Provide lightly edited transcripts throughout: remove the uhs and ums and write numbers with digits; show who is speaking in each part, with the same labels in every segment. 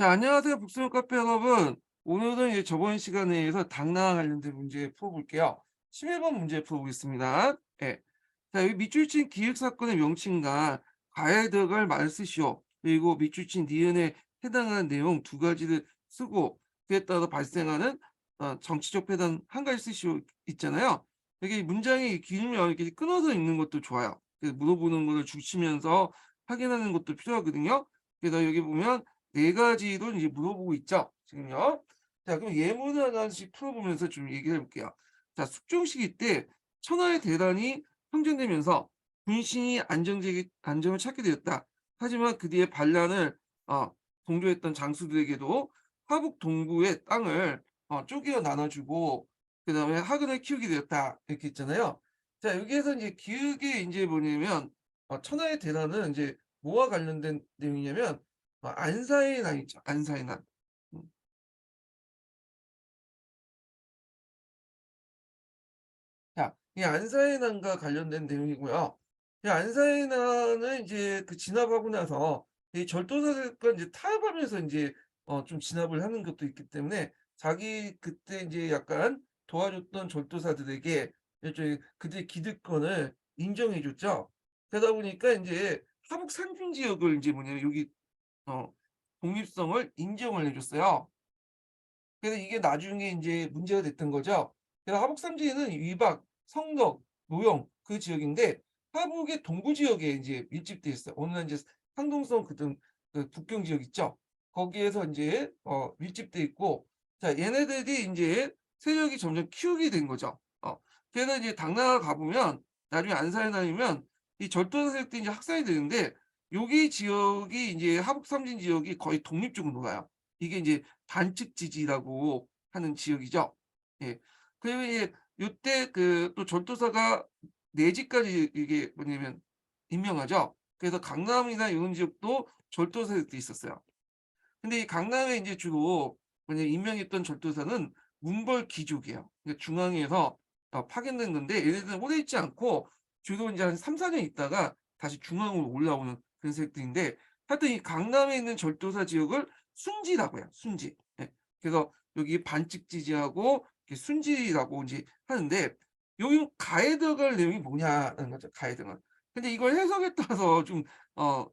Speaker 1: 자, 안녕하세요. 북스형 카페 여러분. 오늘은 이제 저번 시간에 이어서 당나와 관련된 문제 풀어볼게요. 11번 문제 풀어보겠습니다. 예. 자, 여기 밑줄 친 기획 사건의 명칭과 가에 들어갈 말을 쓰시오. 그리고 밑줄 친 니은에 해당하는 내용 두 가지를 쓰고 그에 따라 발생하는 정치적 패단 한 가지 쓰시오 있잖아요. 여기 문장이 길면 이렇게 끊어서 읽는 것도 좋아요. 그래서 물어보는 것을 주시면서 확인하는 것도 필요하거든요. 그래서 여기 보면 네 가지로 이제 물어보고 있죠, 지금요. 자, 그럼 예문을 하나씩 풀어보면서 좀 얘기를 해 볼게요. 자, 숙종시기 때 천하의 대란이 형성되면서 군신이 안정을 찾게 되었다. 하지만 그 뒤에 반란을 동조했던 장수들에게도 화북 동부의 땅을 쪼개어 나눠주고 그다음에 학은을 키우게 되었다. 이렇게 있잖아요. 자, 여기에서 이제 기억이 이제 뭐냐면 천하의 대란은 이제 뭐와 관련된 내용이냐면 안사의 난 있죠. 안사의 난. 음. 자, 이 안사의 난과 관련된 내용이고요. 이 안사의 난은 이제 그 진압하고 나서 이 절도사들과 이제 타협하면서 인제 좀 진압을 하는 것도 있기 때문에 자기 그때 인제 약간 도와줬던 절도사들에게 일종의 그들의 기득권을 인정해 줬죠. 그러다 보니까 인제 화북 상중 지역을 인제 뭐냐면 여기 어 독립성을 인정을 해 줬어요. 그래서 이게 나중에 인제 문제가 됐던 거죠. 그래서 하북삼지는 위박, 성덕, 노영 그 지역인데 하북의 동부 지역에 인제 밀집돼 있어요. 오늘날 인제 상동성 그등 그 북경 지역 있죠. 거기에서 인제 밀집돼 있고 자 얘네들이 인제 세력이 점점 키우게 된 거죠. 그래서 이제 당나라 가 보면 나중에 안산에 다니면 이 절도 세력들이 이제 확산이 되는데 여기 지역이 인제 하북삼진 지역이 거의 독립적으로 놀아요. 이게 인제 반칙지지라고 하는 지역이죠. 예. 그리고 이제 요때 그 또 절도사가 4 지까지 이게 뭐냐면 임명하죠. 그래서 강남이나 이런 지역도 절도 세력도 있었어요. 근데 이 강남에 인제 주로 뭐냐 임명했던 절도사는 문벌 귀족이에요. 그러니까 중앙에서 파견된 건데 얘네들은 오래 있지 않고 주로 인제 한 3-4년 있다가 다시 중앙으로 올라오는 그런 세력들인데 하여튼 이 강남에 있는 절도사 지역을 순지라고 해요, 순지. 예. 그래서 여기 반칙지지하고 이렇게 순지라고 인제 하는데 여기 가에 들어갈 내용이 뭐냐는 거죠, 가에 들어갈. 근데 이걸 해석에 따라서 좀 어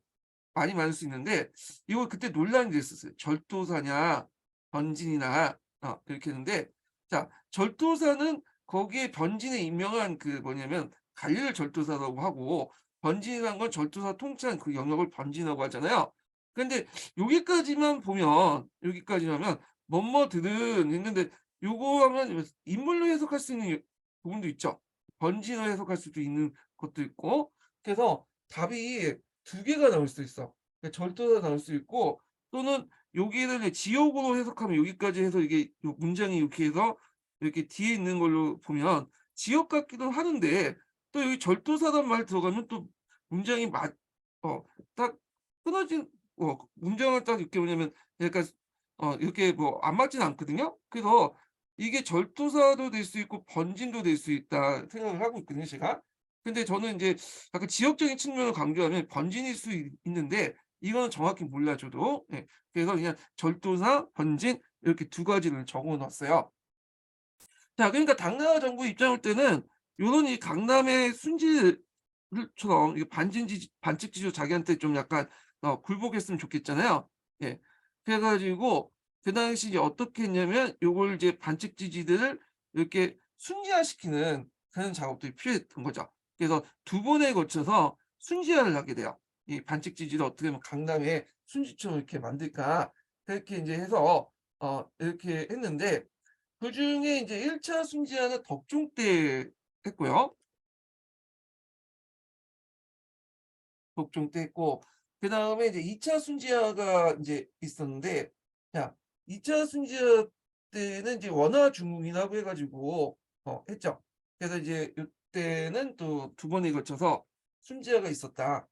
Speaker 1: 많이 많을 수 있는데 이거 그때 논란이 됐었어요. 절도사냐 변진이나 이렇게 했는데 자 절도사는 거기에 변진에 임명한 그 뭐냐면 관리를 절도사라고 하고 변진이라는 건 절도사 통치한 그 영역을 변진이라고 하잖아요. 근데 여기까지만 보면 여기까지만 하면 뭐뭐들은 했는데 요거 하면 인물로 해석할 수 있는 부분도 있죠. 변진으로 해석할 수도 있는 것도 있고 그래서 답이 두 개가 나올 수 있어. 그러니까 절도가 나올 수 있고 또는 여기를 이제 지역으로 해석하면 여기까지 해서 이게 요 문장이 이렇게 해서 이렇게 뒤에 있는 걸로 보면 지역 같기도 하는데 또 여기 절도사란 말 들어가면 또 문장이 딱 끊어진 문장을 딱 이렇게 뭐냐면 약간 이렇게 뭐 안 맞지는 않거든요. 그래서 이게 절도사도 될 수 있고 번진도 될 수 있다 생각을 하고 있거든요, 제가. 근데 저는 인제 약간 지역적인 측면을 강조하면 번진일 수 있는데 이거는 정확히 몰라요 저도. 예. 그래서 그냥 절도사, 번진 이렇게 두 가지를 적어 놨어요. 자 그러니까 당나라 정부 입장일 때는 요런 이 강남의 순지를 처럼 이 반칙지주 자기한테 좀 약간 굴복했으면 좋겠잖아요. 예. 그래 가지고 그 당시 이제 어떻게 했냐면 요걸 이제 반칙지지들을 이렇게 순지화시키는 그런 작업들이 필요했던 거죠. 그래서 두 번에 걸쳐서 순지화를 하게 돼요. 이 반칙지지를 어떻게 하면 강남의 순지처럼 이렇게 만들까 그렇게 인제 해서 이렇게 했는데 그중에 이제 1차 순지화는 덕종 때 했고요. 덕종 때 했고 그다음에 이제 2차 순지화가 인제 있었는데 자 2차 순지화 때는 이제 원화 중흥이라고 해 가지고 했죠. 그래서 이제 요때는 또 두 번에 걸쳐서 순지화가 있었다.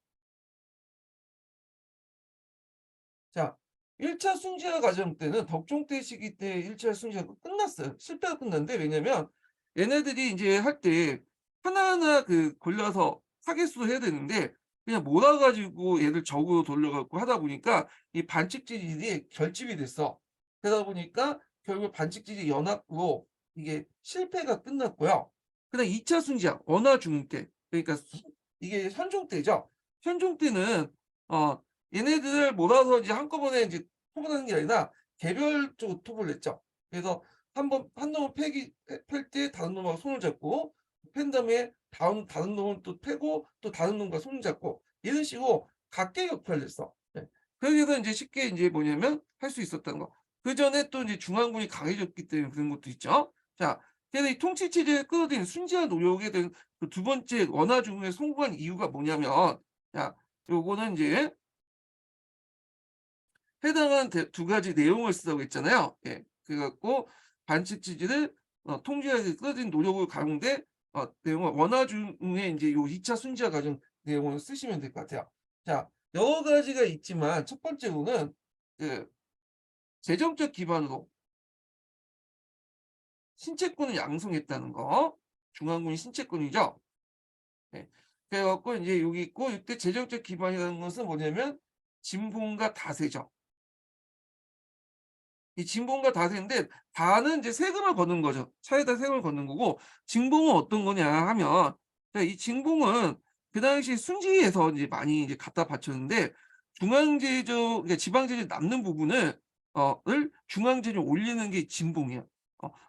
Speaker 1: 자 1차 순지화 과정 때는 덕종 때 시기 때 1차 순지화가 끝났어요. 실패가 끝났는데 왜냐면 얘네들이 인제 할 때 하나하나 그 골라서 타겟으로 해야 되는데 그냥 몰아 가지고 얘를 적으로 돌려 갖고 하다 보니까 이 반칙질이 결집이 됐어. 그러다 보니까 결국 반칙질이 연합으로 이게 실패가 끝났고요. 그다음 2차 순시야 원화 중흥 때, 그러니까 이게 현종 때죠. 현종 때는 어 얘네들을 몰아서 이제 한꺼번에 이제 토벌 하는 게 아니라 개별적으로 토벌을 했죠. 그래서 한 놈을 패기 패 팰 때 다른 놈하고 손을 잡고 팬 다음에 다른 놈은 또 패고 또 다른 놈과 손을 잡고 이런 식으로 각계격파를 했어. 예. 그래서 인제 쉽게 인제 뭐냐면 할 수 있었다는 거. 그전에 또 인제 중앙군이 강해졌기 때문에 그런 것도 있죠. 자, 그래서 이 통치 체제를 끌어들이는 순지와 노력에 대한 그 두 번째 원화중흥에 성공한 이유가 뭐냐면, 자, 요거는 인제 해당하는 두 가지 내용을 쓰라고 했잖아요. 예. 그래 갖고 반칙 지지를 통제하기 끌어들인 노력을 가운데 내용을 원화 중에 인제 요 2차 순지와 과정 내용을 쓰시면 될 것 같아요. 자, 여러 가지가 있지만 첫 번째로는 그 재정적 기반으로 신체권을 양성했다는 거. 중앙군이 신체권이죠. 예. 그래 갖고 인제 여기 있고, 이때 재정적 기반이라는 것은 뭐냐면 진봉과 다세죠. 이 진봉과 다세인데, 다는 이제 세금을 걷는 거죠. 차에다 세금을 걷는 거고, 진봉은 어떤 거냐 하면, 자, 이 진봉은 그 당시 순지에서 이제 많이 이제 갖다 바쳤는데, 중앙제조 그러니까 지방제조 남는 부분을 을 중앙제조 올리는 게 진봉이에요.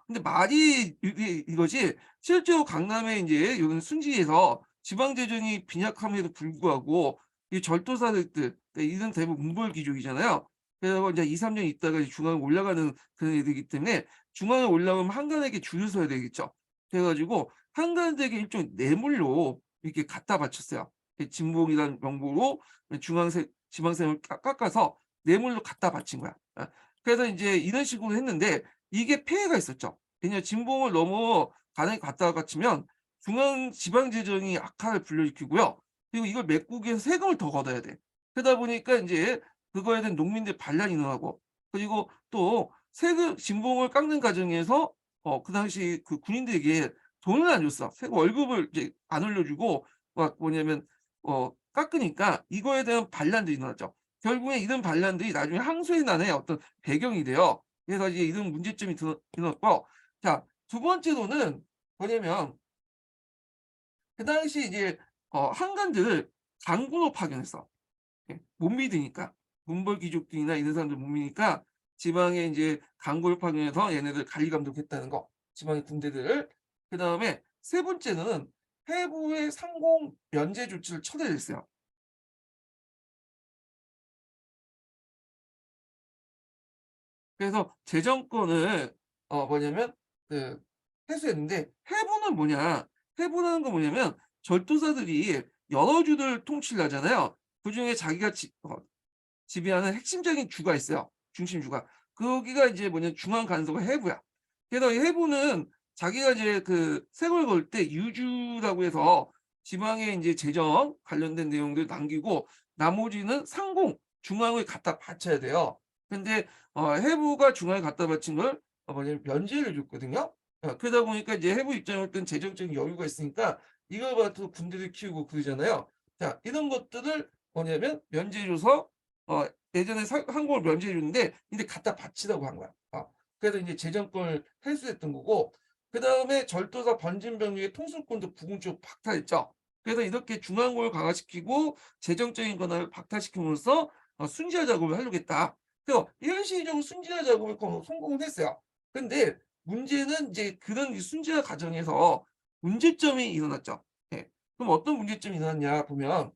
Speaker 1: 근데 말이 이거지, 실제로 강남에 인제 요런 순지에서 지방재정이 빈약함에도 불구하고 이 절도사들들, 그러니까 이들은 대부분 웅벌귀족이잖아요. 그래서 이제 2-3년 있다가 이제 중앙에 올라가는 그런 애들이기 때문에, 중앙에 올라가면 한간에게 줄을 서야 되겠죠. 그래 가지고 한간에게 일종의 뇌물로 이렇게 갖다 바쳤어요. 이 진봉이라는 명목으로 중앙세 지방세금을 깎아서 뇌물로 갖다 바친 거야. 그래서 인제 이런 식으로 했는데 이게 폐해가 있었죠. 왜냐하면 진봉을 너무 가난하게 갖다가 바치면 중앙 지방 재정이 악화를 불러일으키고요. 그리고 이걸 메꾸기 위해서 세금을 더 걷어야 돼. 그러다 보니까 인제 그거에 대한 농민들 반란이 일어나고, 그리고 또 세금 진봉을 깎는 과정에서 그 당시 그 군인들에게 돈을 안 줬어. 세금 월급을 이제 안 올려주고 막 뭐냐면 깎으니까 이거에 대한 반란들이 일어났죠. 결국에 이런 반란들이 나중에 항소의 난의 어떤 배경이 돼요. 그래서 이제 이런 문제점이 드러났고, 자, 두 번째로는 뭐냐면 그 당시 이제 한간들을 강군으로 파견했어. 예. 못 믿으니까. 문벌 귀족들이나 이런 사람들 못 믿으니까 지방에 인제 강군을 파견해서 얘네들 관리 감독했다는 거, 지방의 군대들을. 그다음에 세 번째는 해부의 상공 면제 조치를 철회했어요. 그래서 재정권을 뭐냐면 그 회수했는데, 해부는 뭐냐, 해부라는 건 뭐냐면 절도사들이 여러 주를 통치를 하잖아요. 그중에 자기가 지배하는 핵심적인 주가 있어요, 중심 주가. 거기가 이제 뭐냐면 중앙 간섭의 해부야. 그래서 이 해부는 자기가 이제 그 세금을 걸 때 유주라고 해서 지방에 인제 재정 관련된 내용들 남기고 나머지는 상공, 중앙에 갖다 바쳐야 돼요. 근데 해부가 중앙에 갖다 바친 걸 뭐냐면 면제를 줬거든요. 그러다 보니까 이제 해부 입장일 땐 재정적인 여유가 있으니까 이걸 가지고 군대를 키우고 그러잖아요. 자, 이런 것들을 뭐냐면 면제 줘서 예전에 항공을 면제해 줬는데 근데 갖다 바치라고 한 거야. 그래서 인제 재정권을 회수했던 거고, 그다음에 절도사 번진병력의 통수권도 부분적으로 박탈했죠. 그래서 이렇게 중앙공을 강화시키고 재정적인 권한을 박탈시킴으로써 순지화 작업을 하려고 했다. 그래서 일시적으로 순지화 작업을 성공을 했어요. 근데 문제는 이제 그런 이 순지화 과정에서 문제점이 일어났죠. 예. 그럼 어떤 문제점이 일어났냐 보면,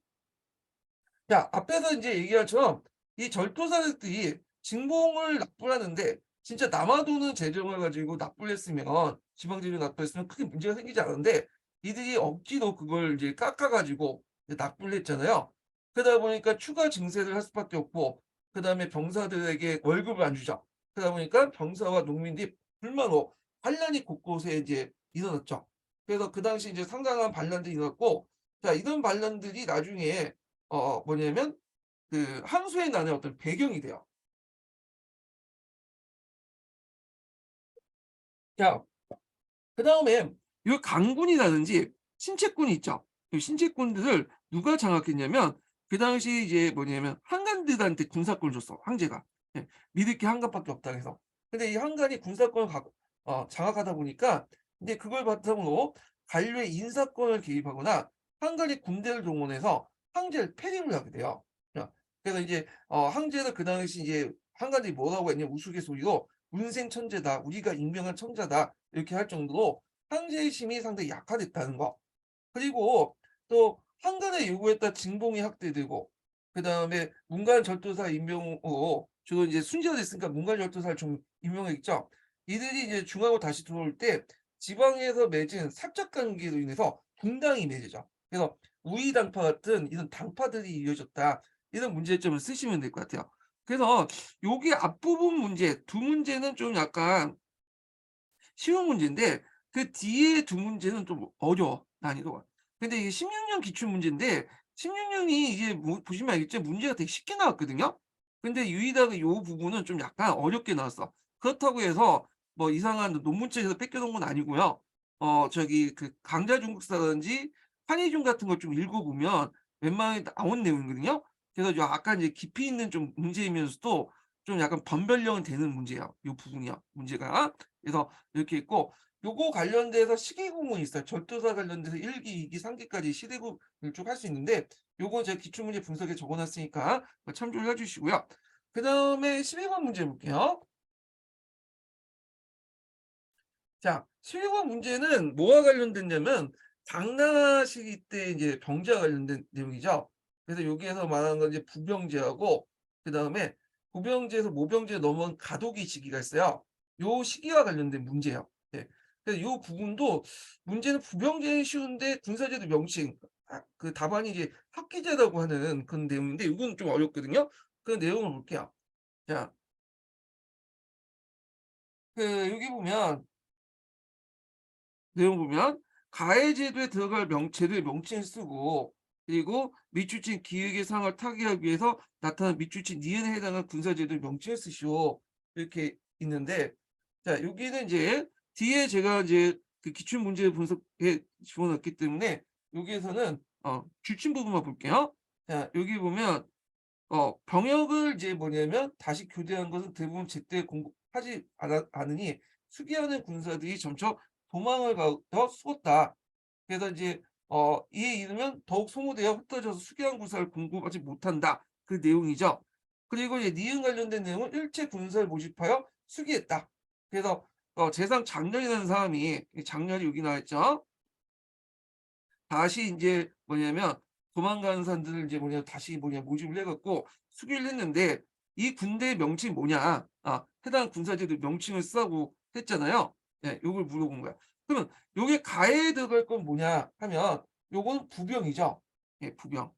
Speaker 1: 자, 앞에서 인제 얘기한 것처럼 이 절도사들이 진봉을 납부하는데 진짜 남아도는 재정을 가지고 납부를 했으면, 지방 재정을 납부했으면 크게 문제가 생기지 않았는데, 이들이 억지로 그걸 이제 깎아 가지고 이제 납부를 했잖아요. 그러다 보니까 추가 증세를 할 수밖에 없고, 그다음에 병사들에게 월급을 안 주죠. 그러다 보니까 병사와 농민들이 불만으로 반란이 곳곳에 이제 일어났죠. 그래서 그 당시 이제 상당한 반란들이 일어났고, 자, 이런 반란들이 나중에 뭐냐면 그 항소의 난의 어떤 배경이 돼요. 자, 그다음에 요 강군이라든지 신체군이 있죠. 이 신체군들을 누가 장악했냐면 그 당시 이제 뭐냐면 한간들한테 군사권을 줬어, 황제가. 예. 믿을 게 한간밖에 없다 해서. 근데 이 한간이 군사권을 장악하다 보니까 이제 그걸 바탕으로 관료의 인사권을 개입하거나 한간이 군대를 동원해서 황제를 폐립을 하게 돼요. 그래서 이제 황제는 그 당시 이제 한간들이 뭐라고 했냐, 우스갯소리로 "문생천재다. 우리가 임명한 청자다." 이렇게 할 정도로 황제의 힘이 상당히 약화됐다는 거. 그리고 또 한간의 요구에 따라 징봉이 확대되고, 그다음에 문관 절도사 임명으로 주로 이제 순제가 됐으니까 문관 절도사를 좀 임명했죠. 이들이 이제 중앙으로 다시 들어올 때 지방에서 맺은 사적 관계로 인해서 분당이 맺어져. 그래서 우익당파 같은 이런 당파들이 이어졌다. 이런 문제점을 쓰시면 될 것 같아요. 그래서 요게 앞부분 문제 두 문제는 좀 약간 쉬운 문제인데 그 뒤에 두 문제는 좀 어려워, 난이도가. 근데 이게 16년 기출 문제인데 16년이 이게 보시면 알겠지만 문제가 되게 쉽게 나왔거든요. 근데 유일하게 요 부분은 좀 약간 어렵게 나왔어. 그렇다고 해서 뭐 이상한 논문책에서 뺏겨 놓은 건 아니고요. 저기 그 강자중국사라든지 한의중 같은 걸 좀 읽어 보면 웬만하게 나온 내용이거든요. 그래서 약간 이제 깊이 있는 좀 문제이면서도 좀 약간 변별력은 되는 문제예요, 요 부분이요, 문제가. 그래서 이렇게 있고, 요거 관련돼서 시기구문이 있어요. 절도사 관련돼서 1 기, 2 기, 3 기까지 시대구문을 쭉 할 수 있는데 요거 제가 기출문제 분석에 적어 놨으니까 참조를 해 주시고요. 그다음에 12번 문제 볼게요. 자, 12번 문제는 뭐와 관련됐냐면 당나라 시기 때 이제 병제와 관련된 내용이죠. 그래서 여기에서 말하는 건 이제 부병제하고, 그다음에 부병제에서 모병제로 넘어온 가도기 시기가 있어요. 요 시기와 관련된 문제예요. 예. 그래서 요 부분도 문제는 부병제는 쉬운데 군사제도 명칭, 그 답안이 이제 학기제라고 하는 그런 내용인데 요건 좀 어렵거든요. 그 내용을 볼게요. 자, 여기 보면 내용 보면 가해 제도에 들어갈 제도의 명칭을 쓰고, 그리고 밑줄친 기획의 상을 타개하기 위해서 나타난 밑줄친 니은에 해당하는 군사 제도의 명칭을 쓰시오. 이렇게 있는데, 자 여기는 이제 뒤에 제가 이제 그 기출 문제 분석에 집어넣었기 때문에 여기에서는 줄친 부분만 볼게요. 자 여기 보면 병역을 이제 뭐냐면 다시 교대한 것은 대부분 제때 공급하지 않으니 수비하는 군사들이 점차 도망을 가더 죽었다. 그래서 이제 이에 이르면 더욱 소모되어 흩어져서 수비한 군사를 공급하지 못한다. 그 내용이죠. 그리고 이제 니은 관련된 내용은 일체 군사를 모집하여 수기했다. 그래서 재상 장렬이라는 사람이, 이 장렬이 여기 나와 있죠. 다시 인제 뭐냐면 도망가는 사람들을 이제 다시 모집을 해 갖고 수비를 했는데 이 군대의 명칭이 뭐냐. 해당 군사제도 명칭을 쓰라고 했잖아요. 예, 요걸 물어본 거야. 그러면 요게 가해에 들어갈 건 뭐냐 하면 요건 부병이죠. 예, 부병.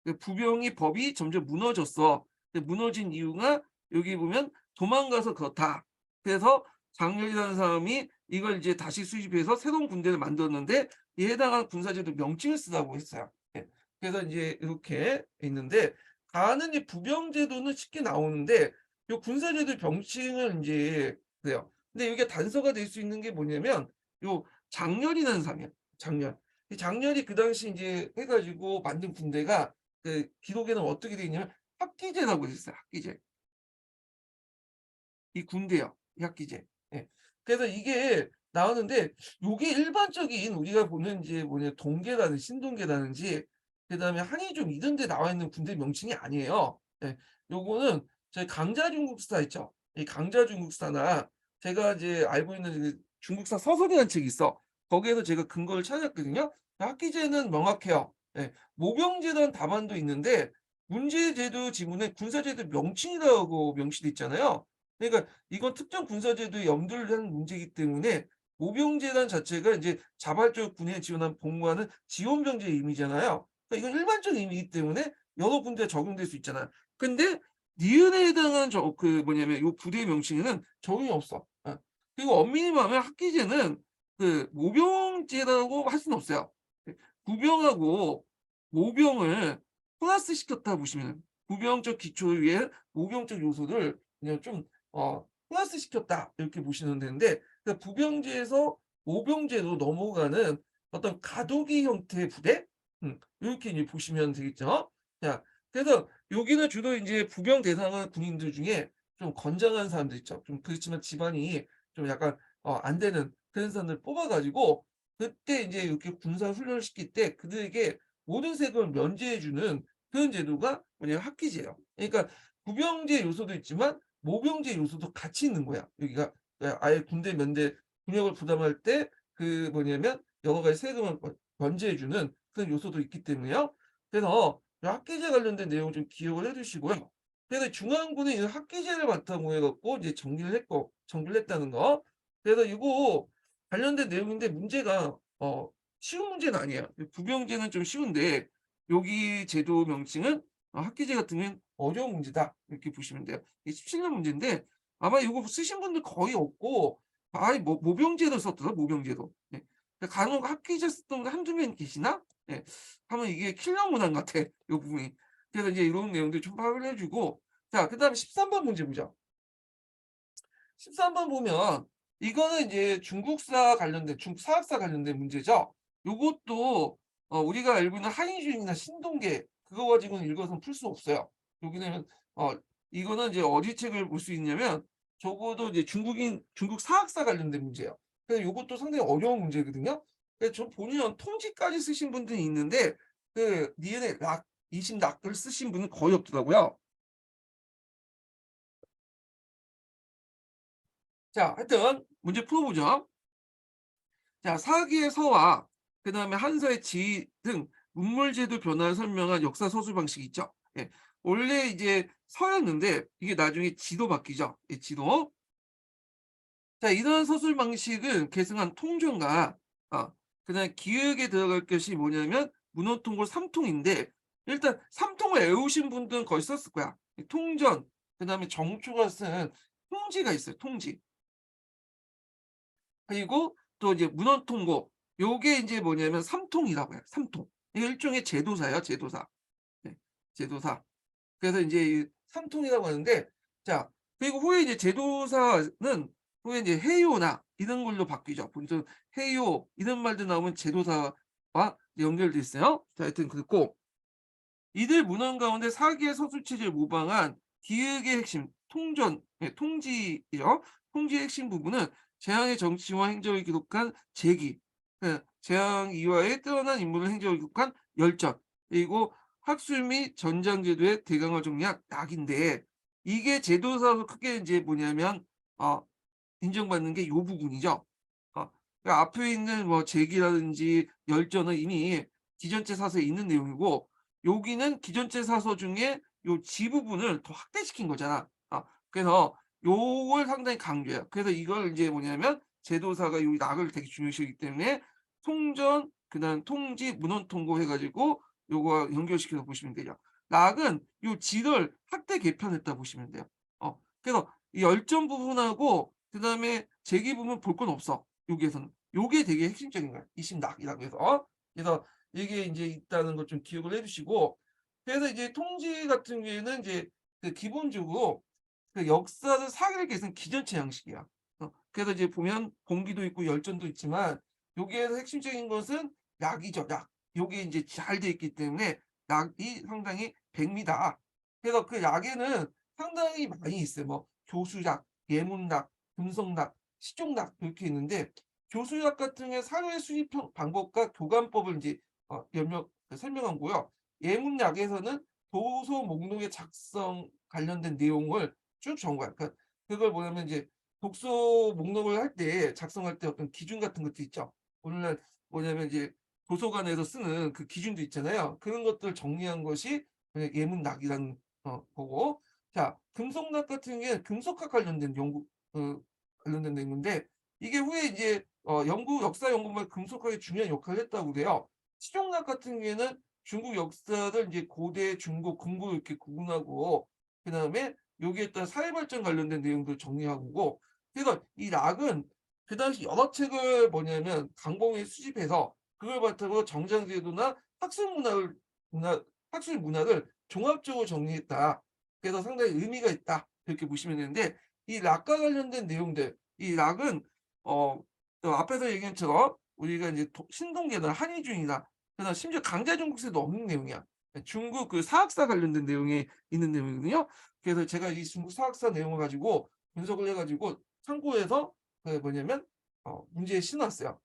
Speaker 1: 그 부병이 법이 점점 무너졌어. 근데 무너진 이유가 여기 보면 도망가서 그렇다. 그래서 장렬이라는 사람이 이걸 이제 다시 수집해서 새로운 군대를 만들었는데 이에 해당하는 군사제도 명칭을 쓰라고 했어요. 예. 그래서 인제 이렇게 있는데 가는 이 부병제도는 쉽게 나오는데 요 군사제도 명칭을 인제 그래요. 근데 이게 단서가 될 수 있는 게 뭐냐면 요 장렬이라는 사람이에요, 장렬. 이 장렬이 그 당시 인제 해 가지고 만든 군대가 그 기록에는 어떻게 돼 있냐면 학기제라고 돼 있어요, 학기제. 이 군대요. 이 학기제. 예. 그래서 이게 나오는데 요게 일반적인 우리가 보는 이제 동계라든지 신동계라든지 그다음에 한의종 이런 데 나와 있는 군대 명칭이 아니에요. 예. 요거는 저희 강자중국사 있죠. 이 강자중국사나 제가 이제 알고 있는 그 중국사 서술이라는 책이 있어. 거기에서 제가 근거를 찾았거든요. 학기제는 명확해요. 예. 모병제라는 답안도 있는데 문제제도 지문에 군사제도 명칭이라고 명시돼 있잖아요. 그러니까 이건 특정 군사제도에 염두를 한 문제이기 때문에 모병제단 자체가 인제 자발적 군에 지원한 복무하는 지원병제의 의미잖아요. 그러니까 이건 일반적인 의미이기 때문에 여러 군대에 적용될 수 있잖아요. 근데 니은에 해당한 뭐냐면 요 부대의 명칭에는 적용이 없어. 그리고 엄밀히 말하면 학기제는 그 모병제라고 할 수는 없어요. 구병하고 모병을 플러스시켰다 보시면 돼요. 구병적 기초를 위해 모병적 요소를 그냥 좀 플러스시켰다 이렇게 보시면 되는데, 그러니까 부병제에서 모병제로 넘어가는 어떤 가도기 형태의 부대? 요렇게 이제 보시면 되겠죠. 자, 그래서 여기는 주로 인제 부병 대상은 군인들 중에 좀 건장한 사람들 있죠. 좀 그렇지만 집안이 좀 약간 안 되는 그런 사람들 뽑아 가지고 그때 인제 이렇게 군사 훈련을 시킬 때 그들에게 모든 세금을 면제해 주는 그런 제도가 뭐냐면 학기제예요. 그러니까 부병제 요소도 있지만 모병제 요소도 같이 있는 거야. 여기가 아예 군대 면제 군역을 부담할 때 그 뭐냐면 여러 가지 세금을 면제해 주는 그런 요소도 있기 때문에요. 그래서 이 학기제 관련된 내용을 좀 기억을 해 두시고요. 그래서 중앙군이 이 학기제를 바탕으로 해 갖고 이제 정비를 했다는 거. 그래서 이거 관련된 내용인데 문제가 쉬운 문제는 아니에요. 부병제는 좀 쉬운데 여기 제도 명칭은 학기제 같은 경우에는 어려운 문제다. 이렇게 보시면 돼요. 이게 17년 문제인데 아마 이거 쓰신 분들 거의 없고 아예 모병제도 썼더라 모병제도. 예. 간혹 학기제 썼던 분 한두 명 계시나? 예. 하면 이게 킬러 문항 같아, 요 부분이. 그래서 이제 이런 내용들 좀 파악을 해 주고 자 그다음에 13번 문제 보자. 13번 보면 이거는 이제 중국사 관련된 중국 사학사 관련된 문제죠. 요것도 우리가 알고 있는 한인주의나 신동계 그거 가지고는 읽어서는 풀 수 없어요. 여기는 어 이거는 이제 어디 책을 볼 수 있냐면 적어도 이제 중국 사학사 관련된 문제예요. 그래서 요것도 상당히 어려운 문제거든요. 그래서 저 본인은 통지까지 쓰신 분들이 있는데 그 니은의 락 이심 락을 쓰신 분은 거의 없더라고요. 자 하여튼 문제 풀어보죠. 자, 사기의 서와 그다음에 한서의 지 등 문물제도 변화를 설명한 역사 서술 방식이 있죠. 예. 원래 이제 서였는데 이게 나중에 지도 바뀌죠. 예, 지도. 자, 이런 서술 방식은 계승한 통전과 그다음에 기획에 들어갈 것이 뭐냐면 문헌통고 3통인데 일단 3통을 외우신 분들은 거의 썼을 거야. 이 통전, 그다음에 정초가 쓴 통지가 있어요. 통지. 그리고 또 이제 문헌통고 요게 인제 뭐냐면 삼통이라고 해요. 삼통. 이게 일종의 제도사예요, 제도사. 네. 제도사. 그래서 인제 이 삼통이라고 하는데 자 그리고 후에 이제 제도사는 후에 인제 해요나 이런 걸로 바뀌죠. 보통 해요 이런 말도 나오면 제도사와 연결돼 있어요. 자 하여튼 그렇고 이들 문헌 가운데 사기의 서술체제를 모방한 기획의 핵심 통전 통지이죠. 통지의 핵심 부분은 재앙의 정치와 행적을 기록한 재기, 재앙 이화의 뛰어난 인물을 행적을 기록한 열전, 그리고 학술 및 전장 제도의 대강화 정리한 낙인데 이게 제도사로 크게 이제 뭐냐면 어 인정받는 게 요 부분이죠. 그러니까 앞에 있는 뭐 제기라든지 열전은 이미 기전체 사서에 있는 내용이고 여기는 기전체 사서 중에 요 지 부분을 더 확대시킨 거잖아. 그래서 요걸 상당히 강조해요. 그래서 이걸 인제 뭐냐면 제도사가 요 락을 되게 중요시하기 때문에 통전 그다음 통지 문헌 통고 해 가지고 요거 연결시켜서 보시면 되죠. 락은 요 지를 확대 개편했다 보시면 돼요. 그래서 이 열전 부분하고 그다음에 제기 부분 볼 건 없어 여기에서는. 요게 되게 핵심적인 거야. 이심락이라고 해서. 그래서 이게 인제 있다는 걸 좀 기억을 해 두시고 그래서 이제 통지 같은 경우에는 이제 그 기본적으로 그 역사를 사기를 계승 기전체 양식이야. 그래서 이제 보면 공기도 있고 열전도 있지만 여기에서 핵심적인 것은 약이죠, 약. 요게 인제 잘 돼 있기 때문에 약이 상당히 백미다. 그래서 그 약에는 상당히 많이 있어요. 뭐 교수약, 예문약, 금속약, 시종약 이렇게 있는데 교수약 같은 경우에 사회 수집 방법과 교관법을 인제 설명한 거고요. 예문약에서는 도서 목록의 작성 관련된 내용을 쭉 적은 거야. 그러니까 그걸 뭐냐면 이제 독서 목록을 할 때 작성할 때 어떤 기준 같은 것도 있죠. 오늘날 뭐냐면 이제 도서관에서 쓰는 그 기준도 있잖아요. 그런 것들을 정리한 것이 예문락이라는 거고 자 금속락 같은 게 금속학 관련된 연구 관련된 내용인데 이게 후에 이제 연구 역사 연구만 금속학이 중요한 역할을 했다고 그래요. 실용학 같은 경우에는 중국 역사를 이제 고대, 중국, 금고 이렇게 구분하고 그다음에 여기에 따른 사회 발전 관련된 내용도 정리하고 그래서 이 락은 그 당시 여러 책을 뭐냐면 강범위 수집해서 그걸 바탕으로 정장 제도나 문화 학술 문화를 종합적으로 정리했다. 그래서 상당히 의미가 있다. 이렇게 보시면 되는데 이 락과 관련된 내용들 이 락은 어 앞에서 얘기한 것처럼 우리가 이제 신동계나 한의준이나 그다음 심지어 강자중국세도 없는 내용이야. 중국 그 사학사 관련된 내용이 있는 내용이거든요. 그래서 제가 이 중국 사학사 내용을 가지고 분석을 해가지고 참고해서 그 뭐냐면 문제에 신었어요.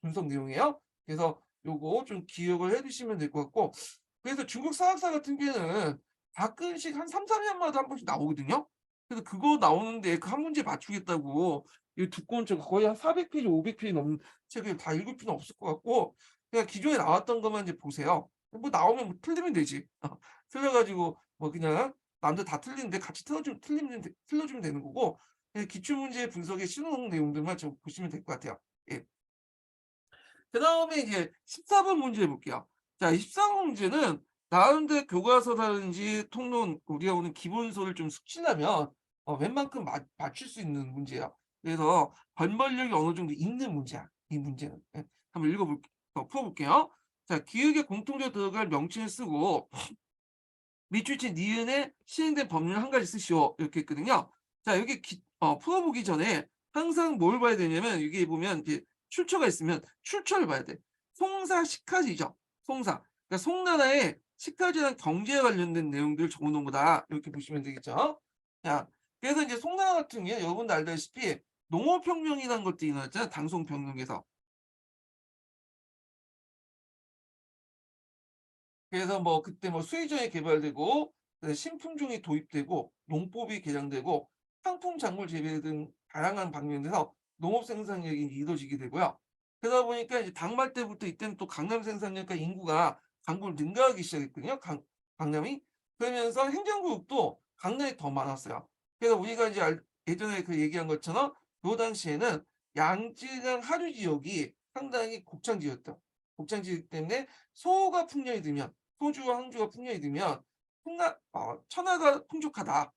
Speaker 1: 분석 내용이에요. 그래서 요거 좀 기억을 해두시면 될 것 같고, 그래서 중국 사학사 같은 경우에는 가끔씩 한 3, 4년마다 한 번씩 나오거든요. 그래서 그거 나오는데 그 한 문제 맞추겠다고 이 두꺼운 책 거의 한 400페이지, 500페이지 넘는 책을 다 읽을 필요는 없을 것 같고, 그냥 기존에 나왔던 것만 이제 보세요. 뭐 나오면 뭐 틀리면 되지. 틀려가지고 뭐 그냥 남들 다 틀리는데 같이 틀려주면 되는 거고, 기출문제 분석의 신호 내용들만 좀 보시면 될 것 같아요. 예. 그 다음에 이제 14번 문제 볼게요. 자, 14번 문제는 나름대로 교과서라든지 통론, 우리가 오는 기본서를 좀 숙지하면 웬만큼 맞출 수 있는 문제예요. 그래서 번번력이 어느 정도 있는 문제야, 이 문제는. 예. 한번 풀어볼게요. 자, 기획에 공통적으로 들어갈 명칭을 쓰고 밑줄친 니은에 시행된 법률 한 가지 쓰시오. 이렇게 했거든요. 자, 여기 풀어보기 전에 항상 뭘 봐야 되냐면, 여기 보면 이제 출처가 있으면 출처를 봐야 돼. 송사 식하지죠. 송사. 그러니까 송나라의 식하지랑 경제에 관련된 내용들을 적어놓은 거다. 이렇게 보시면 되겠죠. 자, 그래서 이제 송나라 같은 경우에 여러분도 알다시피 농업혁명이라는 것도 일어났잖아요. 당송병력에서. 그래서 뭐 그때 뭐 수의전이 개발되고 신품종이 도입되고 농법이 개정되고 상품 작물 재배 등 다양한 방면에서 농업 생산력이 이루어지게 되고요. 그러다 보니까 이제 당말 때부터 이때는 또 강남 생산력과 인구가 강국을 능가하기 시작했거든요. 강남이. 그러면서 행정구역도 강남이 더 많았어요. 그래서 우리가 이제 예전에 그 얘기한 것처럼 그 당시에는 양쯔강 하류 지역이 상당히 곡창지였다. 곡창지역 때문에 소가 풍년이 들면, 소주와 항주가 풍년이 들면 천하가 풍족하다.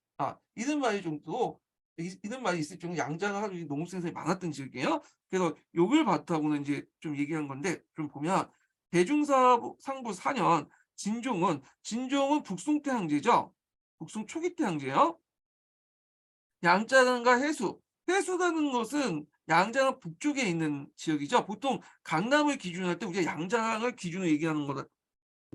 Speaker 1: 이런 말이 정도, 이런 말이 있을 정도 양자가 하루 농업 생산이 많았던 지역이에요. 그래서 요걸 바탕으로 이제 좀 얘기한 건데, 좀 보면 대중상부 4년 진종은 북송 때 항제죠. 북송 초기 때 항제예요. 양자강과 해수라는 것은 양자강 북쪽에 있는 지역이죠. 보통 강남을 기준으로 할 때 우리가 양자강을 기준으로 얘기하는 거다.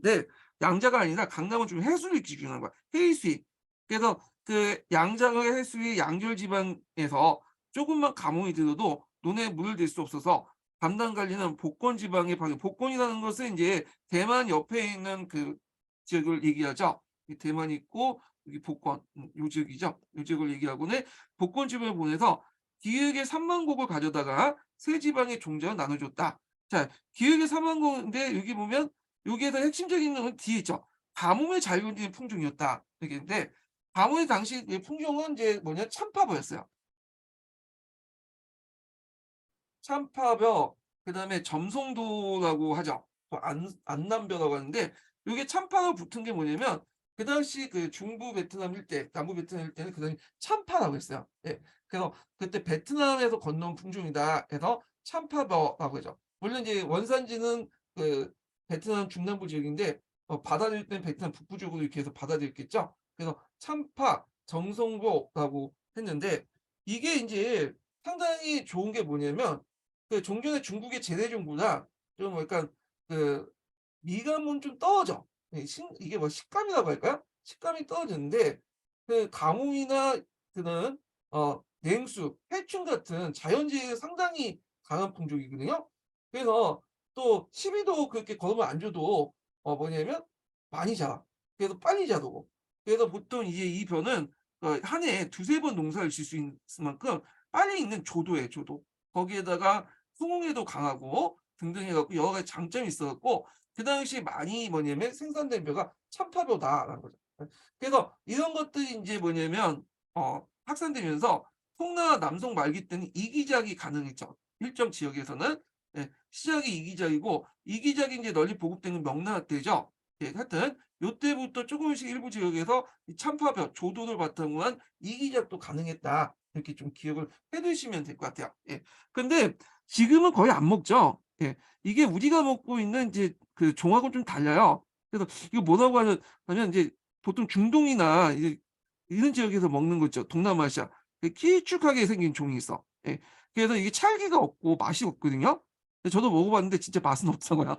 Speaker 1: 네, 양자가 아니라 강남은 좀 해수를 기준으로 한 거야. 해수위. 그래서 그 양자가 해수위 양절 지방에서 조금만 가뭄이 들어도 논에 물을 댈 수 없어서 담당 관리는 복권 지방의 방해. 복권이라는 것은 이제 대만 옆에 있는 그 지역을 얘기하죠. 대만이 있고 여기 복권, 요 지역이죠. 요 지역을 얘기하고는 복권 지방을 보내서 기획의 3만 곡을 가져다가 세 지방의 종자를 나눠줬다. 자, 기획의 3만 곡인데 여기 보면 여기에서 핵심적인 건 뒤에 있죠. 가뭄에 잘 견디는 품종이었다. 이렇게인데 가뭄의 당시 품종은 이제 뭐냐 참파버였어요. 참파벼, 그다음에 점송도라고 하죠. 또 안남벼라고 하는데 이게 참파가 붙은 게 뭐냐면 그 당시 그 중부 베트남 일대, 남부 베트남 일대는 그 당시 참파라고 했어요. 예. 그래서 그때 베트남에서 건너온 품종이다 해서 참파벼라고 하죠. 물론 이제 원산지는 그 베트남 중남부 지역인데 받아들일 때는 베트남 북부 쪽으로 이렇게 해서 받아들였겠죠. 그래서 참파, 정성보라고 했는데 이게 이제 상당히 좋은 게 뭐냐면 그 종전에 중국의 제대종보다 좀 약간 그 미감은 좀 떨어져. 이게 뭐 식감이라고 할까요? 식감이 떨어지는데 그 가뭄이나 그는 냉수, 해충 같은 자연재해에 상당히 강한 품종이거든요. 그래서 또 시비도 그렇게 걸으면 안 줘도 뭐냐면 많이 자라. 그래서 빨리 자라고. 그래서 보통 이제 이 벼는 한 해에 두세 번 농사를 질 수 있을 만큼 빨리 익는 조도예요, 조도. 거기에다가 수공예도 강하고 등등 해갖고 여러 가지 장점이 있어갖고 그 당시 많이 뭐냐면 생산된 벼가 참파벼다라는 거죠. 그래서 이런 것들이 이제 뭐냐면 확산되면서 송나라 남송 말기 때는 이기작이 가능했죠. 일정 지역에서는. 예, 시작이 이기작이고 이기작이 이제 널리 보급되는 명나라 때죠. 예, 하여튼 요때부터 조금씩 일부 지역에서 참파벼 조도를 바탕으로 한 이기작도 가능했다. 이렇게 좀 기억을 해두시면 될 것 같아요. 예. 근데 지금은 거의 안 먹죠. 예. 이게 우리가 먹고 있는 이제 그 종하고 좀 달라요. 그래서 이거 뭐라고 하면 이제 보통 중동이나 이제 이런 지역에서 먹는 거 있죠. 동남아시아. 길쭉하게 생긴 종이 있어. 예. 그래서 이게 찰기가 없고 맛이 없거든요. 근데 저도 먹어봤는데 진짜 맛은 없더라고요.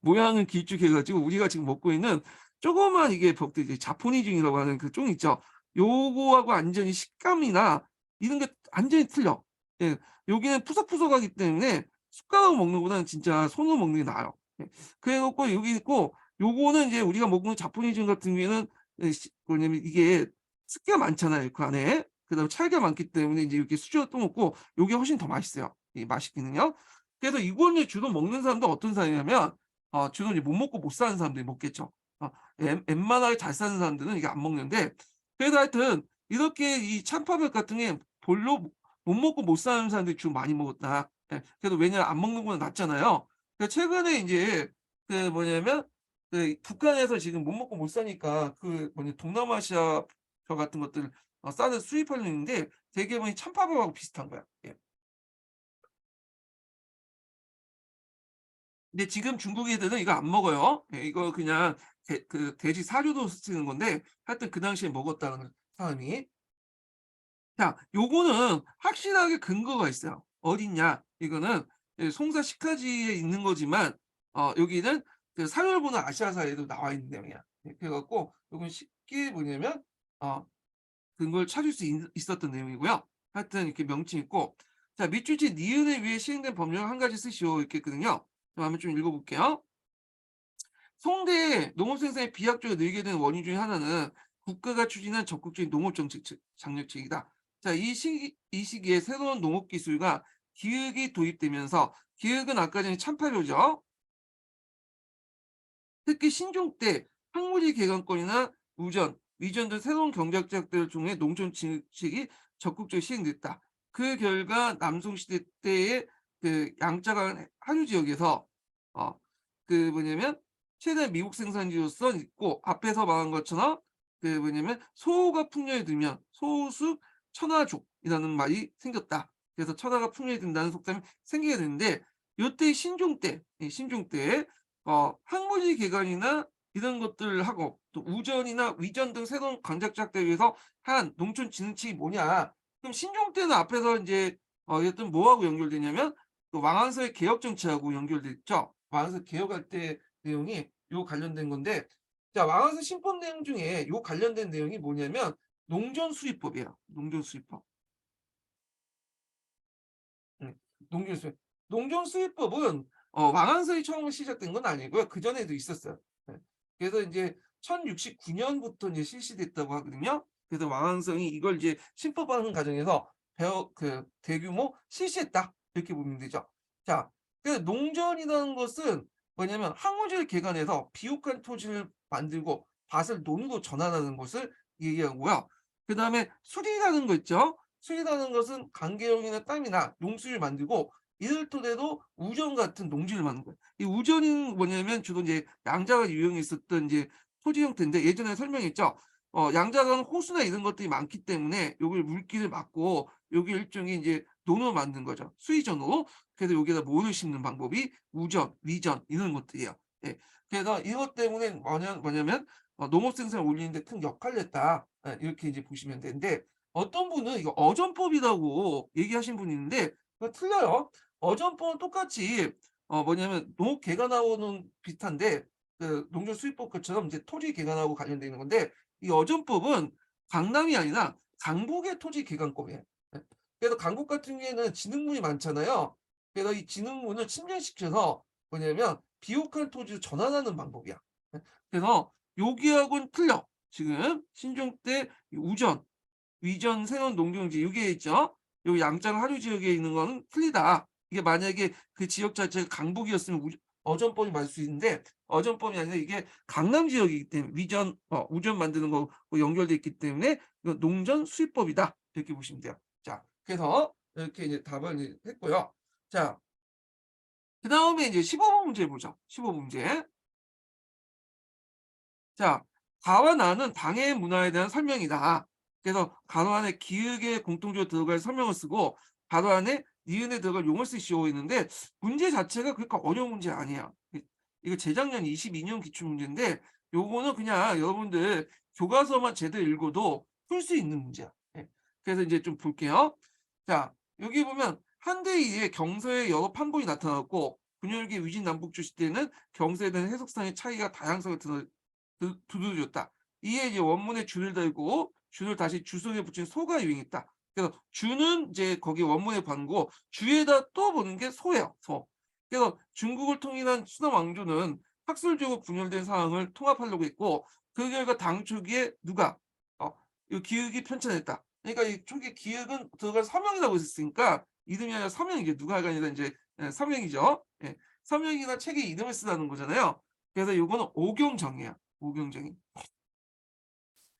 Speaker 1: 모양은 길쭉해 가지고 우리가 지금 먹고 있는 조그만 이게 이제 자포니즘이라고 하는 그 종 있죠. 요거하고 완전히 식감이나 이런 게 완전히 틀려. 예. 여기는 푸석푸석하기 때문에 숟가락으로 먹는 것보다는 진짜 손으로 먹는 게 나아요. 예. 그래 갖고 여기 있고 요거는 이제 우리가 먹는 자포니즘 같은 경우에는 뭐냐면 이게 습기가 많잖아요, 그 안에. 그다음에 찰기가 많기 때문에 이제 이렇게 수저로 떠먹고 요게 훨씬 더 맛있어요, 이 맛있기는요. 그래서 이거는 주로 먹는 사람도 어떤 사람이냐면 주로 이제 못 먹고 못 사는 사람들이 먹겠죠. 어 웬만하게 잘 사는 사람들은 이게 안 먹는데, 그래도 하여튼 이렇게 이 찬파백 같은 게 별로 못 먹고 못 사는 사람들이 주로 많이 먹었다. 예. 그래도 왜냐면 안 먹는 거보다 낫잖아요. 그래서 최근에 인제 그 뭐냐면 그 북한에서 지금 못 먹고 못 사니까 그 뭐냐 동남아시아 저 같은 것들 쌀을 수입하려 했는데 되게 보니 찬파백하고 비슷한 거야. 예. 근데 지금 중국 애들은 이거 안 먹어요. 예, 이거 그냥 돼지 사료로 쓰는 건데 하여튼 그 당시에 먹었다는 사람이. 자, 요거는 확실하게 근거가 있어요. 어딨냐? 이거는 송사 식화지에 있는 거지만 여기는 그 사료를 보는 아시아사에도 나와 있는 내용이야. 예, 그래 갖고 요건 쉽게 뭐냐면 근거를 찾을 수 있었던 내용이고요. 하여튼 이렇게 명칭 있고, 자, 밑줄치 니은을 위해 시행된 법령 한 가지 쓰시오 이렇게 있거든요. 그럼 한번 좀 읽어 볼게요. 송대의 농업 생산이 비약적으로 늘게 된 원인 중에 하나는 국가가 추진한 적극적인 농업 정책 장려책이다. 자, 이 시기에 새로운 농업 기술과 기획이 도입되면서, 기획은 아까 전에 참파료죠. 특히 신종 때 학문지 개간권이나 우전, 위전 등 새로운 경제학 제약들을 통해 농촌 진출이 적극적으로 시행됐다. 그 결과 남송시대 때의 그 양자간 하류 지역에서 어 뭐냐면 최대 미국 생산지로서 있고, 앞에서 말한 것처럼 뭐냐면 소호가 풍년에 들면 소수 천하족이라는 말이 생겼다. 그래서 천하가 풍년에 든다는 속담이 생기게 되는데, 요때 신종 때, 이 신종 때에 항문지 개간이나 이런 것들을 하고 또 우전이나 위전 등 새로운 강작작들을 위해서 한 농촌 진흥책이 뭐냐. 그럼 신종 때는 앞에서 인제 여튼 뭐하고 연결되냐면 그 왕안서의 개혁 정치하고 연결돼 있죠. 왕안서 개혁할 때 내용이 요 관련된 건데, 자, 왕안서 신법 내용 중에 요 관련된 내용이 뭐냐면 농전수입법이에요. 농전수입법. 음. 농경수입. 농경수입법은 왕안서에 처음 시작된 건 아니고요. 그전에도 있었어요. 예. 그래서 인제 1069 년부터 인제 실시됐다고 하거든요. 그래서 왕안성이 이걸 이제 신법하는 과정에서 대규모 실시했다, 이렇게 보면 되죠. 자, 농전이라는 것은 뭐냐면 항우지를 개간해서 비옥한 토지를 만들고 밭을 논으로 전환하는 것을 얘기하고요. 그다음에 수리라는 거 있죠. 수리라는 것은 간계용이나 땅이나 용수를 만들고 이를 토대로 우전 같은 농지를 만든 거예요. 이 우전은 뭐냐면 주로 이제 양자가 유용했었던 이제 토지 형태인데, 예전에 설명했죠. 양자강은 호수나 이런 것들이 많기 때문에 요걸 물길을 막고 요게 일종의 이제 논으로 만든 거죠, 수의전으로. 그래서 여기에다 모를 심는 방법이 우전, 위전 이런 것들이에요. 예. 그래서 이것 때문에 뭐냐면 농업 생산을 올리는 데 큰 역할을 했다. 예, 이렇게 이제 보시면 되는데, 어떤 분은 이거 어전법이라고 얘기하신 분이 있는데 그거 틀려요. 어전법은 똑같이 뭐냐면 농업 개간하고는 비슷한데 그 농촌 수입법 것처럼 이제 토지 개간하고 관련돼 있는 건데, 이 어전법은 강남이 아니라 강북의 토지 개간법이에요. 예. 그래서 강북 같은 경우에는 진흥문이 많잖아요. 그래서 이 진흥문을 침전시켜서 뭐냐면 비옥한 토지로 전환하는 방법이야. 예. 그래서 여기하고는 틀려. 지금 신종 때 우전, 위전 새로운 농경지 요게 있죠. 요 양장 하류 지역에 있는 거는 틀리다. 이게 만약에 그 지역 자체가 강북이었으면 어전법이 맞을 수 있는데, 어전법이 아니라 이게 강남 지역이기 때문에 우전 만드는 거고 연결돼 있기 때문에 이건 농전 수입법이다, 이렇게 보시면 돼요. 자, 그래서 이렇게 이제 답을 이제 했고요. 자, 그다음에 이제 15번 문제 보죠. 15번 문제. 자, 가와 나는 당의 문화에 대한 설명이다. 그래서 가로 안에 기역에 공통적으로 들어갈 설명을 쓰고 가로 안에 니은에 들어갈 용어를 쓰시오 있는데, 문제 자체가 그렇게 어려운 문제 아니에요. 이거 재작년 22년 기출 문제인데 요거는 그냥 여러분들 교과서만 제대로 읽어도 풀 수 있는 문제야. 예. 그래서 이제 좀 볼게요. 자, 여기 보면 한대 이에 경서의 여러 판본이 나타났고 분열기 위진남북조 시대에는 경서에 대한 해석상의 차이가 다양성을 두드러졌다. 이에 이제 원문에 줄을 달고 줄을 다시 주 속에 붙인 소가 유행했다. 그래서 주는 이제 거기 원문에 반고 주에다 또 보는 게 소예요. 소. 그래서 중국을 통일한 수남 왕조는 학술적으로 분열된 상황을 통합하려고 했고 그 결과 당 초기에 누가 이 기역이 편찬했다. 그러니까 이 초기 기역은 들어갈 서명이라고 했으니까 이름이 아니라 서명이죠. 누가가 아니라 이제 서명이죠. 예. 서명이나 책의 이름을 쓰라는 거잖아요. 그래서 요거는 오경정이에요. 오경정이.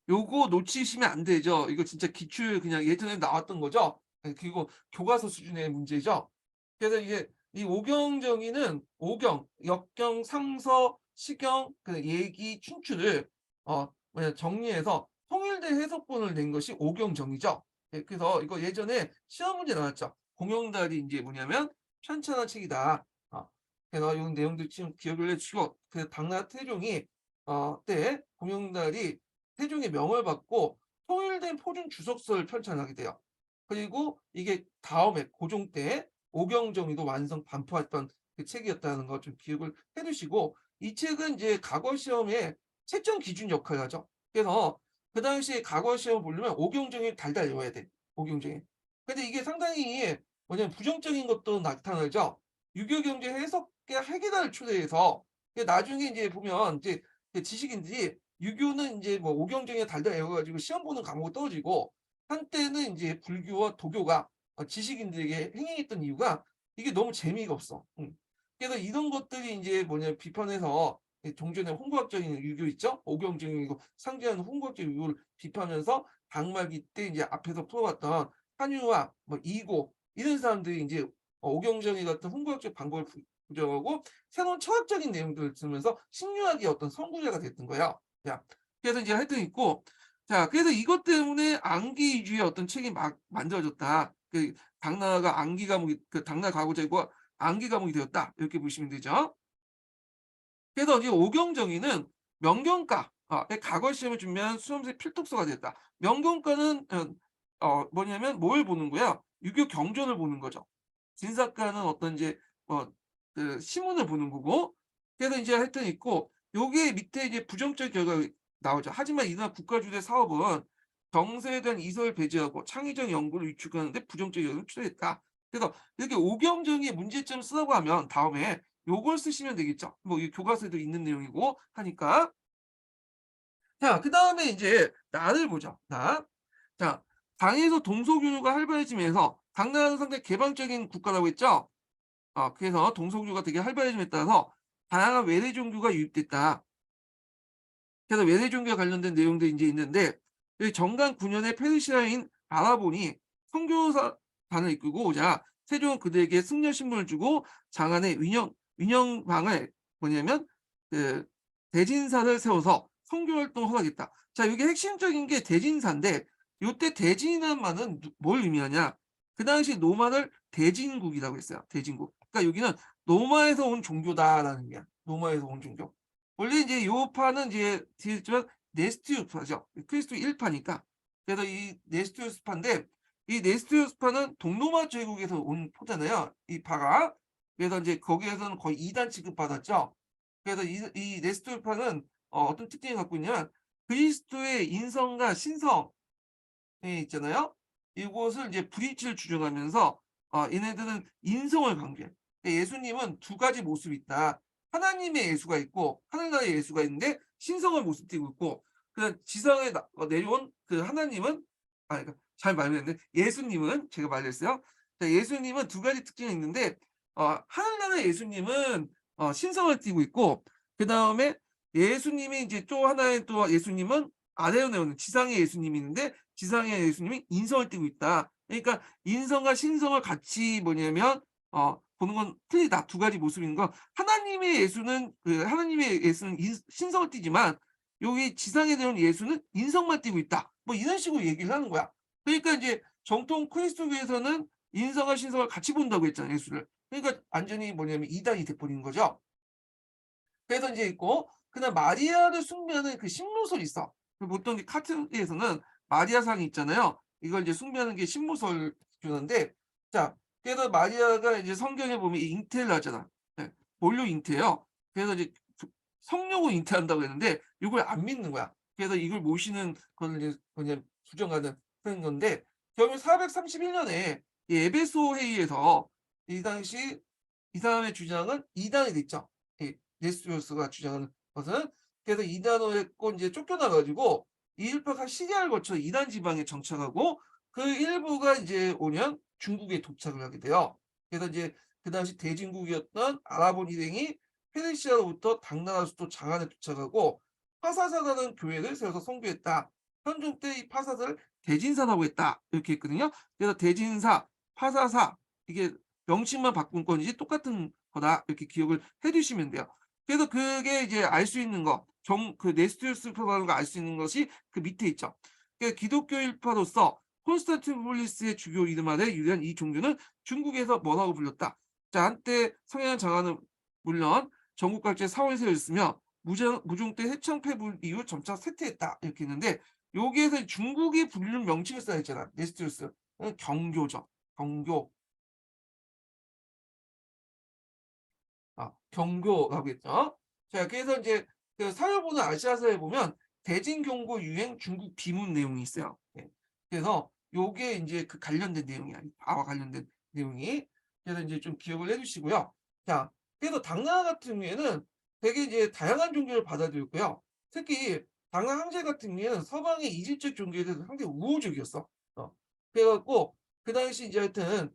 Speaker 1: 요거 놓치시면 안 되죠. 이거 진짜 기출 그냥 예전에 나왔던 거죠. 예, 그리고 교과서 수준의 문제죠. 그래서 이게 이 오경정의는 오경, 역경, 상서, 시경, 그 얘기, 춘추를 정리해서 통일된 해석본을 낸 것이 오경정이죠. 예, 그래서 이거 예전에 시험 문제 나왔죠. 공영달이 이제 뭐냐면 편찬한 책이다. 그래서 이 내용들 지금 기억을 해주시고 그 당나라 태종이 때 공영달이 태종의 명을 받고 통일된 표준 주석서를 편찬하게 돼요. 그리고 이게 다음에 고종 때 오경정이도 완성 반포했던 그 책이었다는 거 좀 기억을 해두시고 이 책은 이제 과거 시험에 채점 기준 역할을 하죠. 그래서 그 당시에 과거 시험 보려면 오경정이 달달 외워야 돼. 오경정이. 근데 이게 상당히 뭐냐면 부정적인 것도 나타나죠. 유교 경제 해석계 회계단을 초대해서 나중에 이제 보면 이제 지식인들이 유교는 이제 뭐 오경정에 달달 외워가지고 시험 보는 과목이 떨어지고 한때는 이제 불교와 도교가 지식인들에게 행행했던 이유가 이게 너무 재미가 없어. 그래서 이런 것들이 이제 뭐냐 비판해서 종전의 홍보학적인 유교 있죠? 오경정이고 상징하는 홍보학적인 유교를 비판하면서 당말기 때 이제 앞에서 풀어봤던 한유와 뭐 이고 이런 사람들이 이제 오경정이 같은 홍보학적 방법을 부정하고 새로운 철학적인 내용들을 쓰면서 신유학의 어떤 선구자가 됐던 거야. 야, 그래서 이제 하여튼 있고 자, 그래서 이것 때문에 안기 위주의 어떤 책이 막 만들어졌다. 그 당나라가 안기 과목이 그 당나라 과거제고 안기 과목이 되었다. 이렇게 보시면 되죠. 그래서 이제 오경정의는 명경가, 과거 시험을 준비한 수험생 필독서가 됐다. 명경가는 뭐냐면 뭘 보는 거야? 유교 경전을 보는 거죠. 진사가는 어떤 이제 그 시문을 보는 거고, 그래서 이제 하여튼 있고, 요게 밑에 이제 부정적 결과가 나오죠. 하지만 이러한 국가주대 사업은 정세에 대한 이설을 배제하고 창의적 연구를 위축하는데 부정적 영향을 초래했다. 그래서 이렇게 오경정의 문제점 쓰라고 하면 다음에 요걸 쓰시면 되겠죠. 뭐 이 교과서에도 있는 내용이고 하니까. 자, 그다음에 이제 나를 보죠. 나. 자, 당에서 동서교류가 활발해지면서 당나라는 상당히 개방적인 국가라고 했죠. 그래서 동서교류가 되게 활발해짐에 따라서 다양한 외래 종교가 유입됐다. 그래서 외래 종교와 관련된 내용들이 이제 있는데 여기 정강 9년에 페르시아인 아라본이 선교사단을 이끌고 오자 세종은 그들에게 승려 신분을 주고 장안에 위령방을 뭐냐면 그 대진사를 세워서 선교 활동을 허락했다. 자, 이게 핵심적인 게 대진사인데 요때 대진이라는 말은 뭘 의미하냐? 그 당시 로마를 대진국이라고 했어요. 대진국. 그러니까 여기는 로마에서 온 종교다라는 의미야. 로마에서 온 종교. 원래 이제 요 파는 이제 뒤에 있지만 네스티우스파죠. 그리스도 1파니까. 그래서 이 네스티우스파인데 이 네스티우스파는 동로마 제국에서 온 포잖아요. 이 파가. 그래서 이제 거기에서는 거의 2단 취급받았죠. 그래서 이 네스티우스파는 어떤 특징을 갖고 있냐면 그리스도의 인성과 신성에 있잖아요. 이곳을 이제 브릿지를 주장하면서 얘네들은 인성을 강조해. 예수님은 두 가지 모습이 있다. 하나님의 예수가 있고 하늘나라의 예수가 있는데 신성을 모습 띠고 있고 그 지상에 내려온 그 하나님은 그러니까 잘 말했는데 예수님은 제가 말했어요. 예수님은 두 가지 특징이 있는데 하늘나라의 예수님은 신성을 띠고 있고 그 다음에 예수님이 이제 또 하나의 또 예수님은 아래로 내오는 지상의 예수님이 있는데 지상의 예수님이 인성을 띠고 있다. 그러니까 인성과 신성을 같이 뭐냐면 보는 건 틀리다. 두 가지 모습인 거. 하나님의 예수는 신성을 띠지만 여기 지상에 내온 예수는 인성만 띠고 있다. 뭐 이런 식으로 얘기를 하는 거야. 그러니까 이제 정통 그리스도교에서는 인성과 신성을 같이 본다고 했잖아요. 예수를. 그러니까 완전히 뭐냐면 이단이 돼버리는 거죠. 그래서 이제 있고 그다음 마리아를 숭배하는 그 신무설 있어. 보통 이제 카트에서는 마리아상이 있잖아요. 이걸 이제 숭배하는 게 신무설 주는데 자 그래서 마리아가 이제 성경에 보면 잉태를 하잖아. 예. 본료 잉태예요. 그래서 이제 성령을 잉태한다고 했는데 이걸 안 믿는 거야. 그래서 이걸 모시는 걸 이제 그냥 부정하는 그런 건데 결국 431년에 이 에베소 회의에서 이 당시 이 사람의 주장은 이단이 됐죠. 이 네스토리우스가 주장하는 것은. 그래서 이단으로 했고 이제 쫓겨나 가지고 이 일파가 시리아를 거쳐 이단 지방에 정착하고 그 일부가 이제 오면 중국에 도착을 하게 돼요. 그래서 이제 그 당시 대진국이었던 아라본 일행이 페르시아로부터 당나라 수도 장안에 도착하고 파사사라는 교회를 세워서 선교했다. 현종 때 이 파사사를 대진사라고 했다. 이렇게 했거든요. 그래서 대진사, 파사사 이게 명칭만 바꾼 건지 똑같은 거다. 이렇게 기억을 해 두시면 돼요. 그래서 그게 이제 알 수 있는 거, 그 네스토리우스파라는 걸 알 수 있는 것이 그 밑에 있죠. 그러니까 기독교 일파로서 콘스탄티노폴리스의 주교 이름 아래 유래한 이 종교는 중국에서 뭐라고 불렸다. 자, 한때 성향 장화는 물론 전국 각지에 사원이 세워졌으며 무종 때 해창 패불 이후 점차 쇠퇴했다. 이렇게 했는데 여기에서 중국이 부르는 명칭을 써야 했잖아. 네스토리우스. 경교죠. 경교. 경교라고 했죠. 자, 그래서 이제 그 사회보는 아시아사에 보면 대진경고 유행 중국 비문 내용이 있어요. 예. 그래서 요게 이제 그 관련된 내용이야. 바와 관련된 내용이. 그래서 이제 좀 기억을 해 주시고요. 자, 그래서 당나라 같은 경우에는 되게 이제 다양한 종교를 받아들였고요. 특히 당나라 황제 같은 경우에는 서방의 이질적 종교에 대해서 상당히 우호적이었어. 그래 갖고 그 당시 이제 하여튼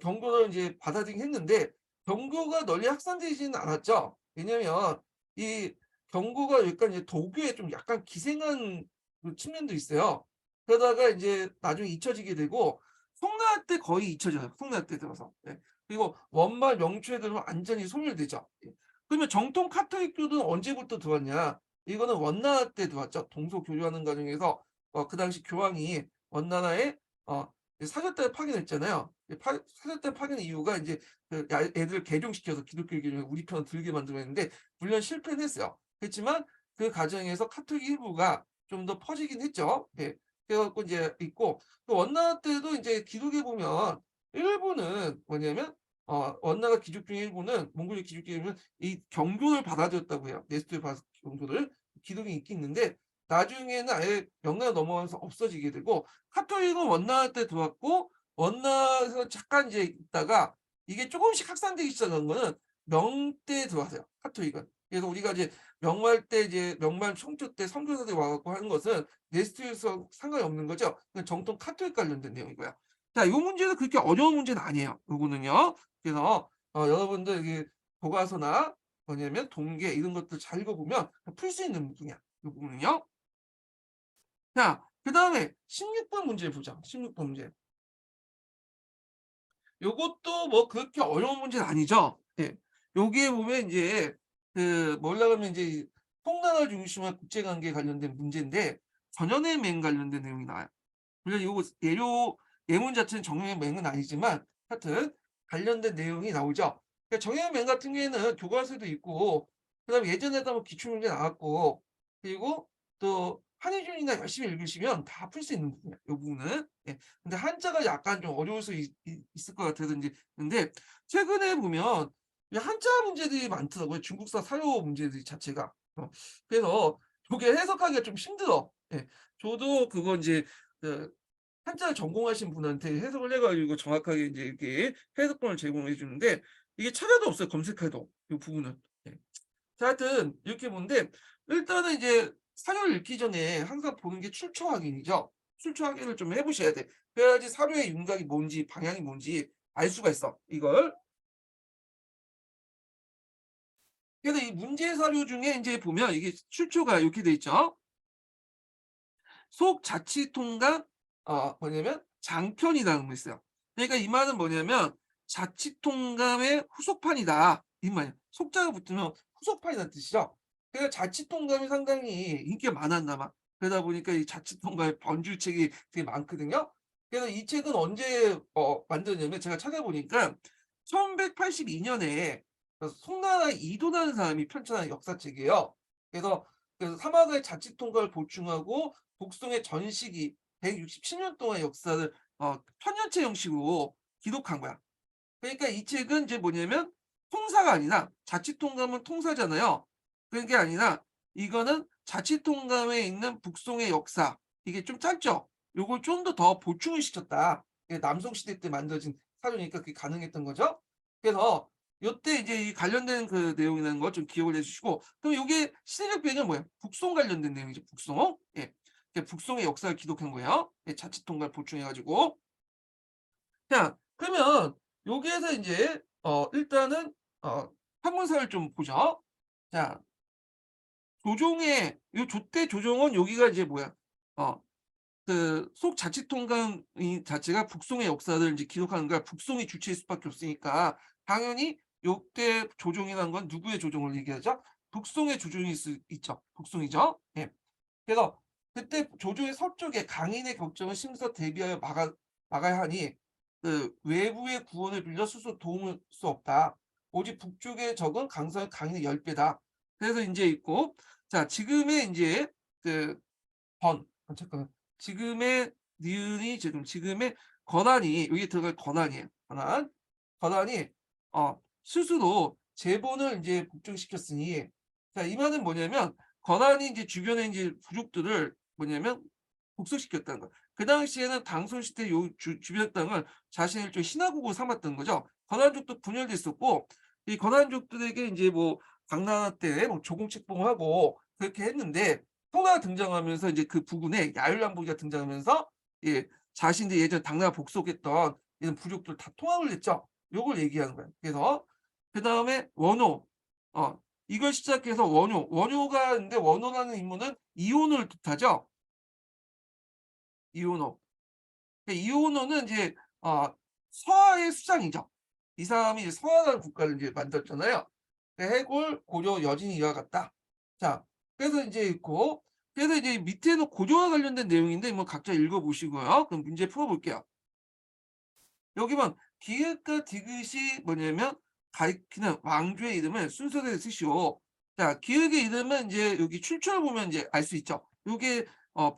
Speaker 1: 경고를 이제 받아들이긴 했는데 경고가 널리 확산되지는 않았죠. 왜냐면 이 경고가 약간 이제 도교에 좀 약간 기생한 그 측면도 있어요. 그러다가 이제 나중에 잊혀지게 되고 송나라 때 거의 잊혀져요. 송나라 때 들어서. 예. 그리고 원말 명초에 들어면 완전히 소멸되죠. 예. 그러면 정통 카톨릭교는 언제부터 들어왔냐? 이거는 원나라 때 들어왔죠. 동서 교류하는 과정에서 그 당시 교황이 원나라에 사절단을 파견했잖아요. 사절단 파견 이유가 이제 그 애들 개종시켜서 기독교 개종 우리 편을 들게 만들었는데 물론 실패는 했어요. 그렇지만 그 과정에서 카톨릭 일부가 좀 더 퍼지긴 했죠. 예. 그래갖고 이제 있고 또 원나라 때도 이제 기록에 보면 일부는 뭐냐면 원나라 귀족 중에 일부는 몽골 귀족 중에 일부는 이 경고를 받아들였다고 해요. 네스토리 경고를 기록이 있긴 있는데 나중에는 아예 명나라 넘어가면서 없어지게 되고 카톨릭은 원나라 때 들어왔고 원나라에서 잠깐 이제 있다가 이게 조금씩 확산되기 시작한 거는 명 때 들어왔어요. 카톨릭은. 그래서 우리가 이제 명말 때 이제 명말 청조 때 선교사들이 와갖고 하는 것은 네스토리우스와 상관이 없는 거죠. 그냥 정통 카톨릭 관련된 내용이고요. 자, 이 문제는 그렇게 어려운 문제는 아니에요. 요거는요. 그래서 여러분들 이게 교과서나 뭐냐면 동계 이런 것들 잘 읽어보면 풀 수 있는 부분이야. 이 부분은요. 자, 그다음에 16번 문제 보자. 16번 문제. 요것도 뭐 그렇게 어려운 문제는 아니죠. 예. 여기에 보면 이제 그 뭐라 그러면 이제 통나라 중심화 국제 관계에 관련된 문제인데 전연의 맹 관련된 내용이 나와요. 물론 요거 예문 자체는 정연의 맹은 아니지만 하여튼 관련된 내용이 나오죠. 그러니까 정연의 맹 같은 경우에는 교과서에도 있고 그다음에 예전에도 한번 기출문제 나왔고 그리고 또 한예준이나 열심히 읽으시면 다 풀 수 있는 부분이야. 요 부분은. 예. 근데 한자가 약간 좀 어려울 수 있을 것 같아서 이제 근데 최근에 보면 이 한자 문제들이 많더라고요. 중국사 사료 문제들 자체가. 그래서 그게 해석하기가 좀 힘들어. 예. 저도 그거 이제 그 한자를 전공하신 분한테 해석을 해 가지고 정확하게 이제 이렇게 해석본을 제공해 주는데 이게 찾아도 없어요, 검색해도 이 부분은. 예. 자, 하여튼 이렇게 보는데 일단은 이제 사료를 읽기 전에 항상 보는 게 출처 확인이죠. 출처 확인을 좀 해 보셔야 돼. 그래야지 사료의 윤곽이 뭔지 방향이 뭔지 알 수가 있어, 이걸. 그래서 이 문제 사료 중에 인제 보면 이게 출처가 이렇게 돼 있죠. 속자치통감 뭐냐면 장편이라는 거 있어요. 그러니까 이 말은 뭐냐면 자치통감의 후속판이다 이 말이에요. 속자가 붙으면 후속판이라는 뜻이죠. 그래서 자치통감이 상당히 인기가 많았나 봐. 그러다 보니까 이 자치통감의 번주책이 되게 많거든요. 그래서 이 책은 언제 만들었냐면 제가 찾아보니까 1182 년에 송나라 이도라는 사람이 편찬한 역사책이에요. 그래서 사마가의 자치통감을 보충하고 북송의 전시기 167년 동안 역사를 편연체 형식으로 기록한 거야. 그러니까 이 책은 이제 뭐냐면 통사가 아니라 자치통감은 통사잖아요. 그런 게 아니라 이거는 자치통감에 있는 북송의 역사. 이게 좀 짧죠? 요걸 좀 더 보충을 시켰다. 이게 남송시대 때 만들어진 사료니까 그게 가능했던 거죠. 그래서 요때 이제 이 관련된 그 내용이라는 걸 좀 기억을 해 주시고, 그럼 요게 시대적 배경은 뭐예요? 북송 관련된 내용이죠, 북송. 예. 북송의 역사를 기록한 거예요. 예, 자치통감을 보충해 가지고. 자, 그러면 여기에서 인제 일단은 판문사를 좀 보죠. 자, 조종의 요 조때 조정은 여기가 이제 뭐야, 어 그 속자치통감 자체가 북송의 역사를 인제 기록하는 거야. 북송이 주체일 수밖에 없으니까 당연히 요때 조정이라는 건 누구의 조정을 얘기하죠? 북송의 조정일 수 있죠. 북송이죠. 예. 그래서 그때 조조의 서쪽에 강인의 격정을 심사 대비하여 막아야 하니 그 외부의 구원을 빌려 스스로 도움을 수 없다. 오직 북쪽의 적은 강인의 10배다. 그래서 인제 있고, 자 지금의 인제 그 잠깐만. 지금의 니은이 지금의 권한이 여기 들어갈 권한이에요. 권한. 권한이 스스로 제본을 인제 복종시켰으니, 자 이 말은 뭐냐면 권한이 인제 주변의 인제 부족들을 뭐냐면 복속시켰다는 거예요. 그 당시에는 당손 시대 요 주변 땅을 자신의 일종의 신화국으로 삼았던 거죠. 권한족도 분열돼 있었고, 이 권한족들에게 인제 뭐 당나라 때 뭐 조공책봉하고 그렇게 했는데, 통나라가 등장하면서 이제 그 부근에 야율랑부기가 등장하면서 예 자신들이 예전에 당나라 복속했던 이런 부족들 다 통합을 했죠. 요걸 얘기하는 거예요. 그래서 그다음에 원호, 이걸 시작해서 원효가 근데 원호라는 인물은 이온호를 뜻하죠. 이온호. 이온호는 이제 서하의 수장이죠. 이 사람이 이제 서하라는 국가를 이제 만들었잖아요. 해골, 고려, 여진이 이와 같다. 자, 그래서 인제 있고, 그래서 이제 밑에는 고려와 관련된 내용인데 뭐 각자 읽어 보시고요. 그럼 문제 풀어 볼게요. 여기 보면 기읒과 디귿이 뭐냐면 가리키는 왕조의 이름을 순서대로 쓰시오. 자, 기읒의 이름은 인제 여기 출처를 보면 인제 알 수 있죠. 요게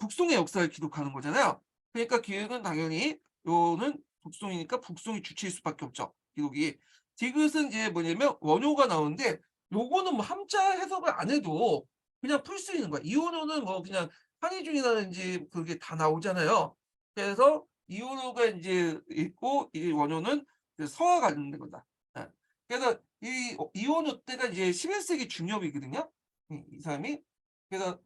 Speaker 1: 북송의 역사를 기록하는 거잖아요. 그러니까 기읒은 당연히 요는 북송이니까 북송이 주체일 수밖에 없죠, 기록이. 디귿은 이제 뭐냐면 원효가 나오는데 요거는 뭐 함자 해석을 안 해도 그냥 풀 수 있는 거야. 이원호는 뭐 그냥 한의중이라든지 그게 다 나오잖아요. 그래서 이원호가 인제 있고 이 원효는 그 서와 관련된 거다. 예. 그래서 이원호 때가 이제 11 세기 중엽이거든요. 이 사람이. 그래서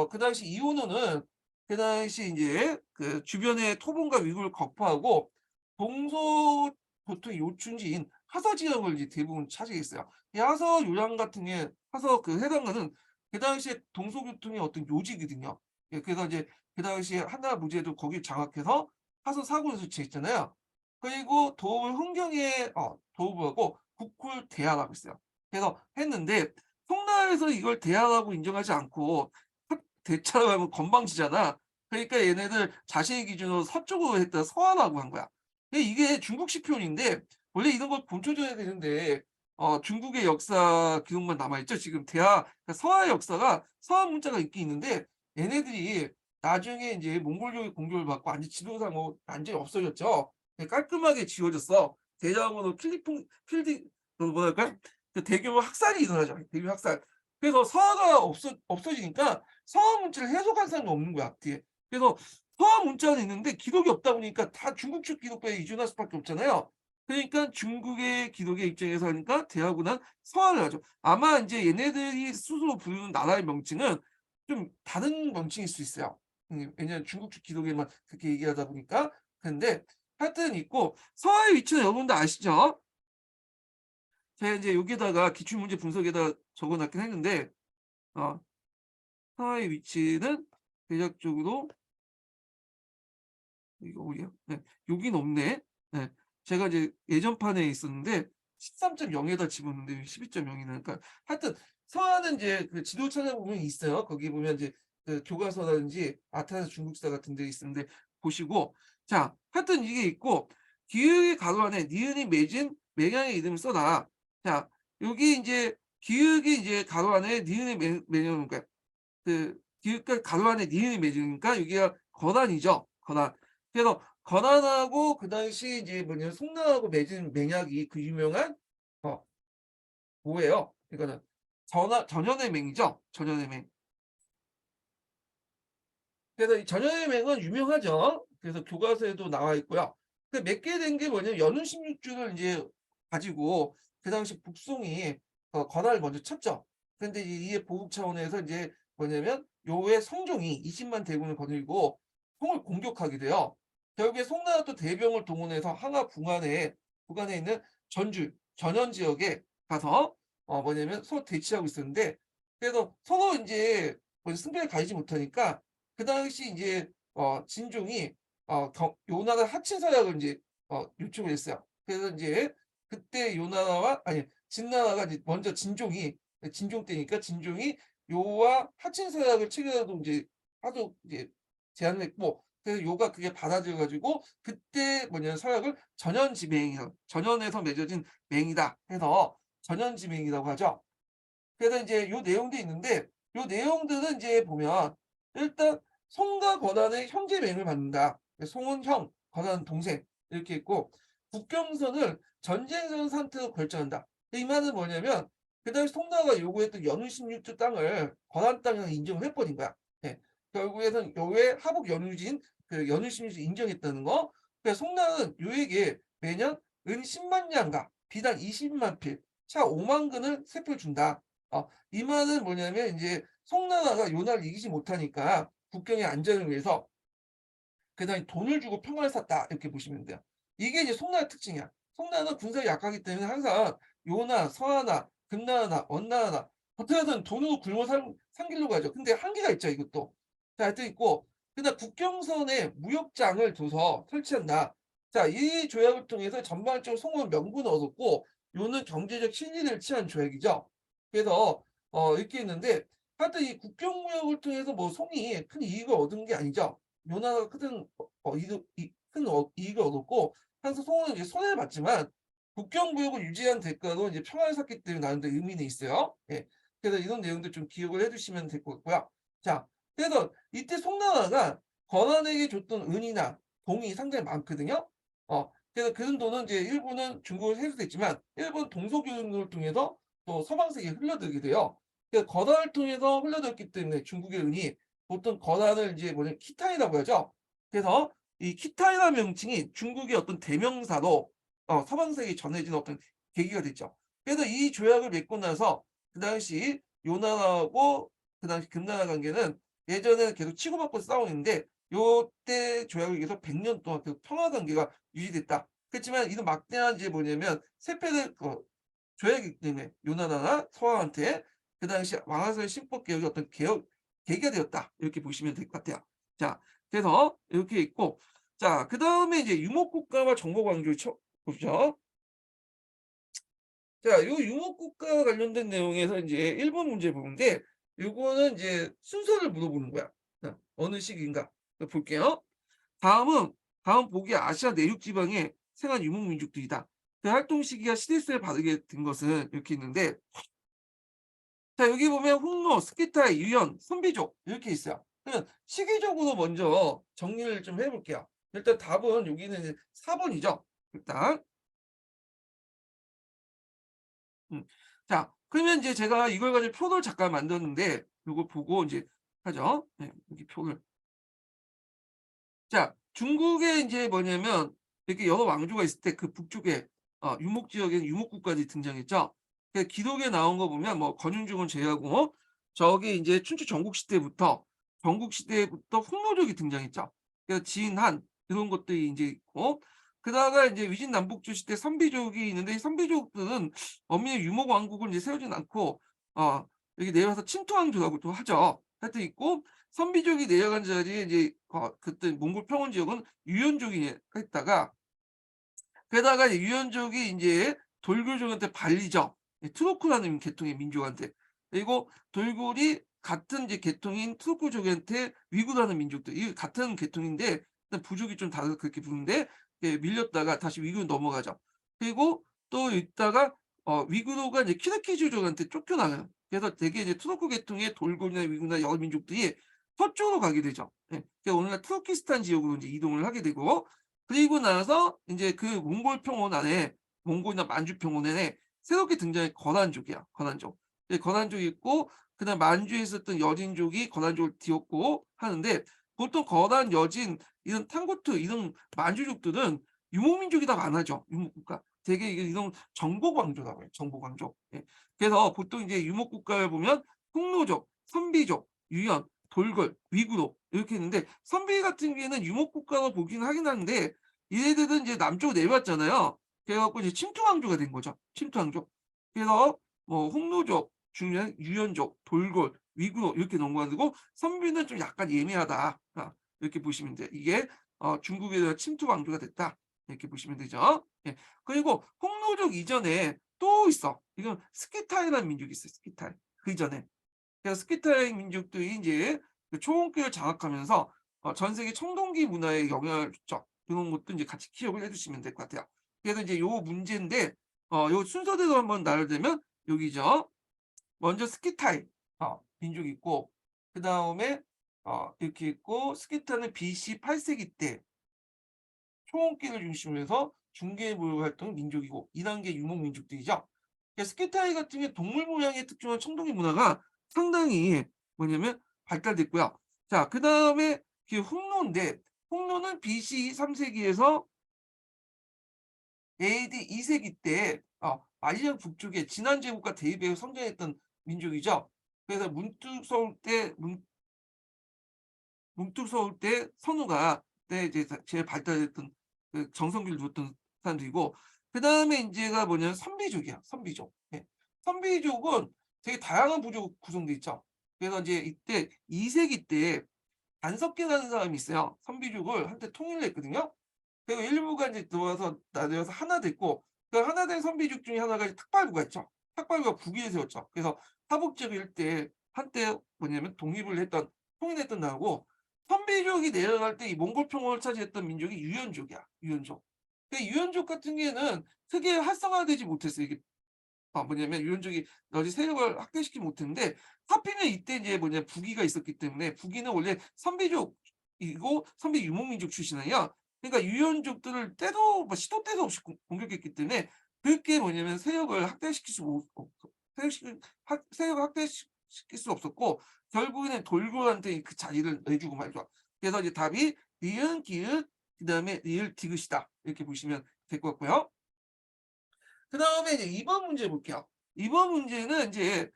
Speaker 1: 그 당시 이원호는 그 당시 인제 그 주변의 토본과 위구를 격파하고 동서 보통 요충지인 하서 지역을 이제 대부분 차지했어요. 이 하서 요양 같은 게 하서 그 해당하는 그 당시에 동서교통의 어떤 요지거든요. 예, 그래서 이제 그 당시에 한나라 무제도 거길 장악해서 하서 사고를 조치했잖아요. 그리고 도읍을 흥경에 도읍을 하고 국호를 대하라고 했어요. 그래서 했는데 송나라에서 이걸 대하라고 인정하지 않고 대차라고 하면 건방지잖아. 그러니까 얘네들 자신의 기준으로 서쪽으로 했다가 서하라고 한 거야. 근데 이게 중국식 표현인데 원래 이런 걸 본쳐줘야 되는데 중국의 역사 기록만 남아 있죠. 지금 그러니까 서하의 역사가 서하 문자가 있긴 있는데 얘네들이 나중에 인제 몽골족의 공격을 받고 완전 지도상으로 완전히 없어졌죠. 예, 깔끔하게 지워졌어. 대량으로 필드 뭐랄까? 그 대규모 학살이 일어나죠. 대규모 학살. 그래서 서하가 없어지니까 서하 문자를 해석한 사람이 없는 거야, 뒤에. 그래서 서하 문자는 있는데 기록이 없다 보니까 다 중국 측 기록부에 의존할 수밖에 없잖아요. 그러니까 중국의 기록의 입장에서 하니까 대하고는 서하를 하죠. 아마 인제 얘네들이 스스로 부르는 나라의 명칭은 좀 다른 명칭일 수 있어요. 왜냐하면 중국 측 기록에만 그렇게 얘기하다 보니까. 근데 하여튼 있고, 서하의 위치는 여러분들 아시죠? 제가 인제 여기에다가 기출문제 분석에다 적어 놨긴 했는데 어 서하의 위치는 대략적으로 이거 어디야? 네. 여긴 없네. 네. 제가 이제 예전판에 있었는데 13.0에다 집었는데 12.0 이네. 그러니까 하여튼 서하는 이제 그 지도 찾아보면 있어요. 거기 보면 이제 그 교과서라든지 아타나 중국사 같은 데 있는데 보시고, 자 하여튼 이게 있고, 기역의 가로 안에 니은이 맺은 맹양의 이름을 써라. 자 여기 인제 기역이 이제 가로 안에 니은이 맺어 그러니까 그 기역과 가로 안에 니은이 맺으니까 여기가 거단이죠. 거단. 그래서 건한하고 그 당시 이제 뭐냐 송나라하고 맺은 맹약이 그 유명한 어 뭐예요? 이거는 전현의 맹이죠. 전현의 맹. 그래서 이 전현의 맹은 유명하죠. 그래서 교과서에도 나와 있고요. 그 맺게 된 게 뭐냐면 연운 16주를 이제 가지고 그 당시 북송이 건화를 먼저 쳤죠. 근데 이에 보복 차원에서 이제 뭐냐면 요의 성종이 20만 대군을 거느리고 송을 공격하게 돼요. 결국에 송나라 또 대병을 동원해서 항하 북안에 있는 전현 지역에 가서 뭐냐면 서로 대치하고 있었는데 그래서 서로 이제 승패를 가리지 못하니까 그 당시 이제 진종이 요나라 하친서약을 이제 요청을 했어요. 그래서 이제 그때 요나라와 아니 진나라가 이제 먼저 진종 때니까 진종이 요와 하친서약을 체결하도 이제 하도 이제 제안을 했고 그래서 요가 그게 받아들여 가지고 그때 뭐냐면 서약을 전현에서 맺어진 맹이다 해서 전현지맹이라고 하죠. 그래서 이제 요 내용도 있는데 요 내용들은 이제 보면 일단 송과 권한의 형제 맹을 받는다. 송은 형, 권한은 동생 이렇게 있고 국경선을 전쟁선 상태로 결정한다. 이 말은 뭐냐면 그 당시 송나라가 요구했던 연후 16주 땅을 권한 땅이라고 인정을 해버린 거야. 예. 결국에는 요의 하복 연후진 그 연후 16주 인정했다는 거. 그래서 송나라는 요에게 매년 은 10만 냥가 비단 20만 필, 차 5만 근을 세풀 준다. 이 말은 뭐냐면 이제 송나라가 요나를 이기지 못하니까 국경의 안전을 위해서 그다음에 돈을 주고 평화를 샀다 이렇게 보시면 돼요. 이게 이제 송나라 특징이야. 송나라는 군사력이 약하기 때문에 항상 요나 서하나 금나라나 원나라나 어떻게든 돈으로 굶어 삼기려고 하죠. 근데 한계가 있죠 이것도. 자 하여튼 있고 그다음 국경선에 무역장을 둬서 설치한다. 자 이 조약을 통해서 전반적으로 송은 명분을 얻었고 요는 경제적 신리를 취한 조약이죠. 그래서 이렇게 있는데 하여튼 이 국경무역을 통해서 뭐 송이 큰 이익을 얻은 게 아니죠. 요나가 큰 이익을 얻었고 한서 송은 이제 손해를 봤지만 국경무역을 유지한 대가로 이제 평화를 샀기 때문에 나름대로 의미는 있어요. 예. 그래서 이런 내용도 좀 기억을 해두시면 될 것 같고요. 자, 그래서 이때 송나라가 건한에게 줬던 은이나 동이 상당히 많거든요. 그래서 그 돈은 이제 일부는 중국에 회수됐지만 일부는 동서교역을 통해서 또 서방세계에 흘러들게 돼요. 그래서 건한을 통해서 흘러들었기 때문에 중국의 은이 보통 건한을 이제 뭐냐 키타이라고 하죠. 그래서 이 키타이라는 명칭이 중국의 어떤 대명사로 서방 세계에 전해진 어떤 계기가 됐죠. 그래서 이 조약을 맺고 나서 그 당시 요나라하고 그 당시 금나라 관계는 예전에는 계속 치고받고 싸우는데 요때 조약을 위해서 100년 동안 그 평화 관계가 유지됐다. 그렇지만 이런 막대한 이제 뭐냐면 세패를 조약이기 때문에 요나라나 서왕한테 그 당시 왕하서의 신법 개혁이 어떤 계기가 되었다. 이렇게 보시면 될 것 같아요. 자, 그래서 이렇게 있고, 자, 그 다음에 이제 유목국가와 정보광주 보죠. 자, 요 유목국가 관련된 내용에서 이제 1번 문제 보는데, 요거는 이제 순서를 물어보는 거야. 자, 어느 시기인가 볼게요. 다음은 다음 보기 아시아 내륙 지방의 생활 유목민족들이다. 그 활동 시기가 시대세에 바르게 된 것은 이렇게 있는데, 자, 여기 보면 홍로, 스키타이, 유연, 선비족 이렇게 있어요. 그러면 시기적으로 먼저 정리를 좀 해볼게요. 일단 답은 여기는 4번이죠. 일단. 음. 자, 그러면 이제 제가 이걸 가지고 표를 잠깐 만들었는데 이거 보고 이제 하죠. 네, 여기 표를. 자, 중국에 이제 뭐냐면 이렇게 여러 왕조가 있을 때 그 북쪽에 유목 지역에 유목국까지 등장했죠. 기록에 나온 거 보면 뭐 건윤중은 제외하고 저기 이제 춘추 전국 시대부터 홍로족이 등장했죠. 그래서 진한 이런 것들이 이제 있고 그다가 이제 위진 남북조 시대 선비족이 있는데 이 선비족들은 어미의 유목 왕국을 이제 세우진 않고 여기 내려와서 침투왕조라고도 하죠. 하여튼 있고 선비족이 내려간 자리에 이제 그때 몽골 평원 지역은 유연족이 했다가 게다가 유연족이 이제 돌굴족한테 발리죠. 트로크라는 계통의 민족한테. 그리고 돌굴이 같은 이제 계통인 트로크족한테 위구라는 민족들. 이 같은 계통인데 부족이 좀 다르서 그렇게 부르는데 밀렸다가 다시 위구로 넘어가죠. 그리고 또 있다가 위구르가 이제 키르키즈족한테 쫓겨나요. 그래서 대개 이제 트로크 계통의 돌굴이나 위구르나 여러 민족들이 서쪽으로 가게 되죠. 예. 그러니까 오늘날 투르키스탄 지역으로 이제 이동을 하게 되고 그리고 나서 인제 그 몽골 평원 안에 몽골이나 만주 평원 안에 새롭게 등장한 거란족이야, 거란족. 예, 거란족이 있고 그다음 만주에 있었던 여진족이 거란족을 뒤엎고 하는데 보통 거란, 여진 이런 탕고트 이런 만주족들은 유목민족이 다 많아져. 유목국가. 되게 이런 정복왕조라고 해요, 정복왕조. 예. 그래서 보통 이제 유목국가를 보면 흑노족, 선비족, 유연, 돌궐, 위구르 이렇게 있는데 선비 같은 경우에는 유목국가로 보긴 하긴 하는데 얘네들은 이제 남쪽으로 내려왔잖아요. 그래 갖고 이제 침투왕조가 된 거죠. 침투왕조. 그래서 뭐 홍노족, 중原, 유연족, 돌궐, 위구르 이렇게 넘어가지고 선비는 좀 약간 예민하다. 이렇게 보시면 돼요. 이게 중국에 대한 침투왕조가 됐다. 이렇게 보시면 되죠. 예. 그리고 홍노족 이전에 또 있어. 이건 스키타이라는 민족이 있어요. 스키타이. 그 이전에. 그래서 스키타이 민족들이 인제 그 초원교를 장악하면서 전 세계 청동기 문화에 영향을 줬죠. 그런 것도 인제 같이 기억을 해 주시면 될 것 같아요. 그래서 이제 요 문제인데 요 순서대로 한번 나누자면 여기죠. 먼저 스키타이 민족이 있고 그다음에 이렇게 있고 스키타는 BC 8 세기 때 초원길을 중심으로 해서 중개무역 활동 민족이고 2 단계 유목 민족들이죠. 그러니까 스키타이 같은 게 동물 모양의 특징한 청동기 문화가 상당히 뭐냐면 발달됐고요. 자, 그다음에 그 홍노인데 홍노는 BC 3 세기에서 AD 2 세기 때 아시아 북쪽에 진한 제국과 대입해서 성장했던 민족이죠. 그래서 문득서울 때 선우가 그때 이제 제일 발달했던 그 정성기를 두었던 사람들이고 그다음에 인제가 뭐냐면 선비족이야, 선비족. 예. 선비족은 되게 다양한 부족 구성돼 있죠. 그래서 인제 이때 2 세기 때 안석계라는 사람이 있어요. 선비족을 한때 통일을 했거든요. 그리고 일부가 인제 들어와서 나뉘어서 하나 됐고 그 하나 된 선비족 중에 하나가 이제 탁발부가 있죠. 탁발부가 국위를 세웠죠. 그래서 하북지구 일대에 한때 뭐냐면 독립을 했던 통일했던 나라고 선비족이 내려갈 때 이 몽골 평원을 차지했던 민족이 유연족이야, 유연족. 그 유연족 같은 경우에는 크게 활성화되지 못했어요. 이게 뭐냐면 유연족이 여지 세력을 확대시키지 못했는데 하필이면 이때 이제 뭐냐 북이가 있었기 때문에 북이는 원래 선비족이고 선비 유목민족 출신이에요. 그러니까 유연족들을 때도 시도 때도 없이 공격했기 때문에 그게 뭐냐면 세력을 확대시킬 수 세력을 확대시킬 수 없었고 결국에는 돌고한테 그 자리를 내주고 말죠. 그래서 이제 답이 니은, 기읒, 그다음에 리을, 디귿이다. 이렇게 보시면 될 것 같고요. 그다음에 이제 2번 문제 볼게요. 2번 문제는 인제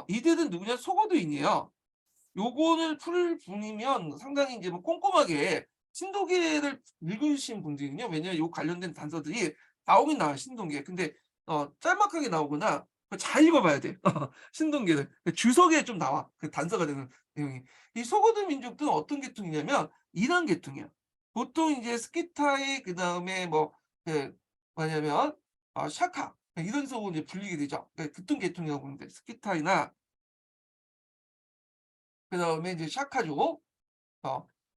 Speaker 1: 이들은 누구냐? 소거도인이에요. 요거를 풀 분이면 상당히 인제 뭐 꼼꼼하게 신동계를 읽으신 분들은요. 왜냐면 요 관련된 단서들이 나오긴 나와요, 신동계. 근데 짤막하게 나오거나 잘 읽어 봐야 돼. 신동계를. 그 주석에 좀 나와, 그 단서가 되는 내용이. 이 소거도 민족들은 어떤 계통이냐면 이런 계통이에요. 보통 인제 스키타이 그다음에 뭐 뭐냐면 샤카 이런 속으로 이제 불리게 되죠. 그러니까 극동 계통이라고 보면 돼. 스키타이나 그다음에 이제 샤카족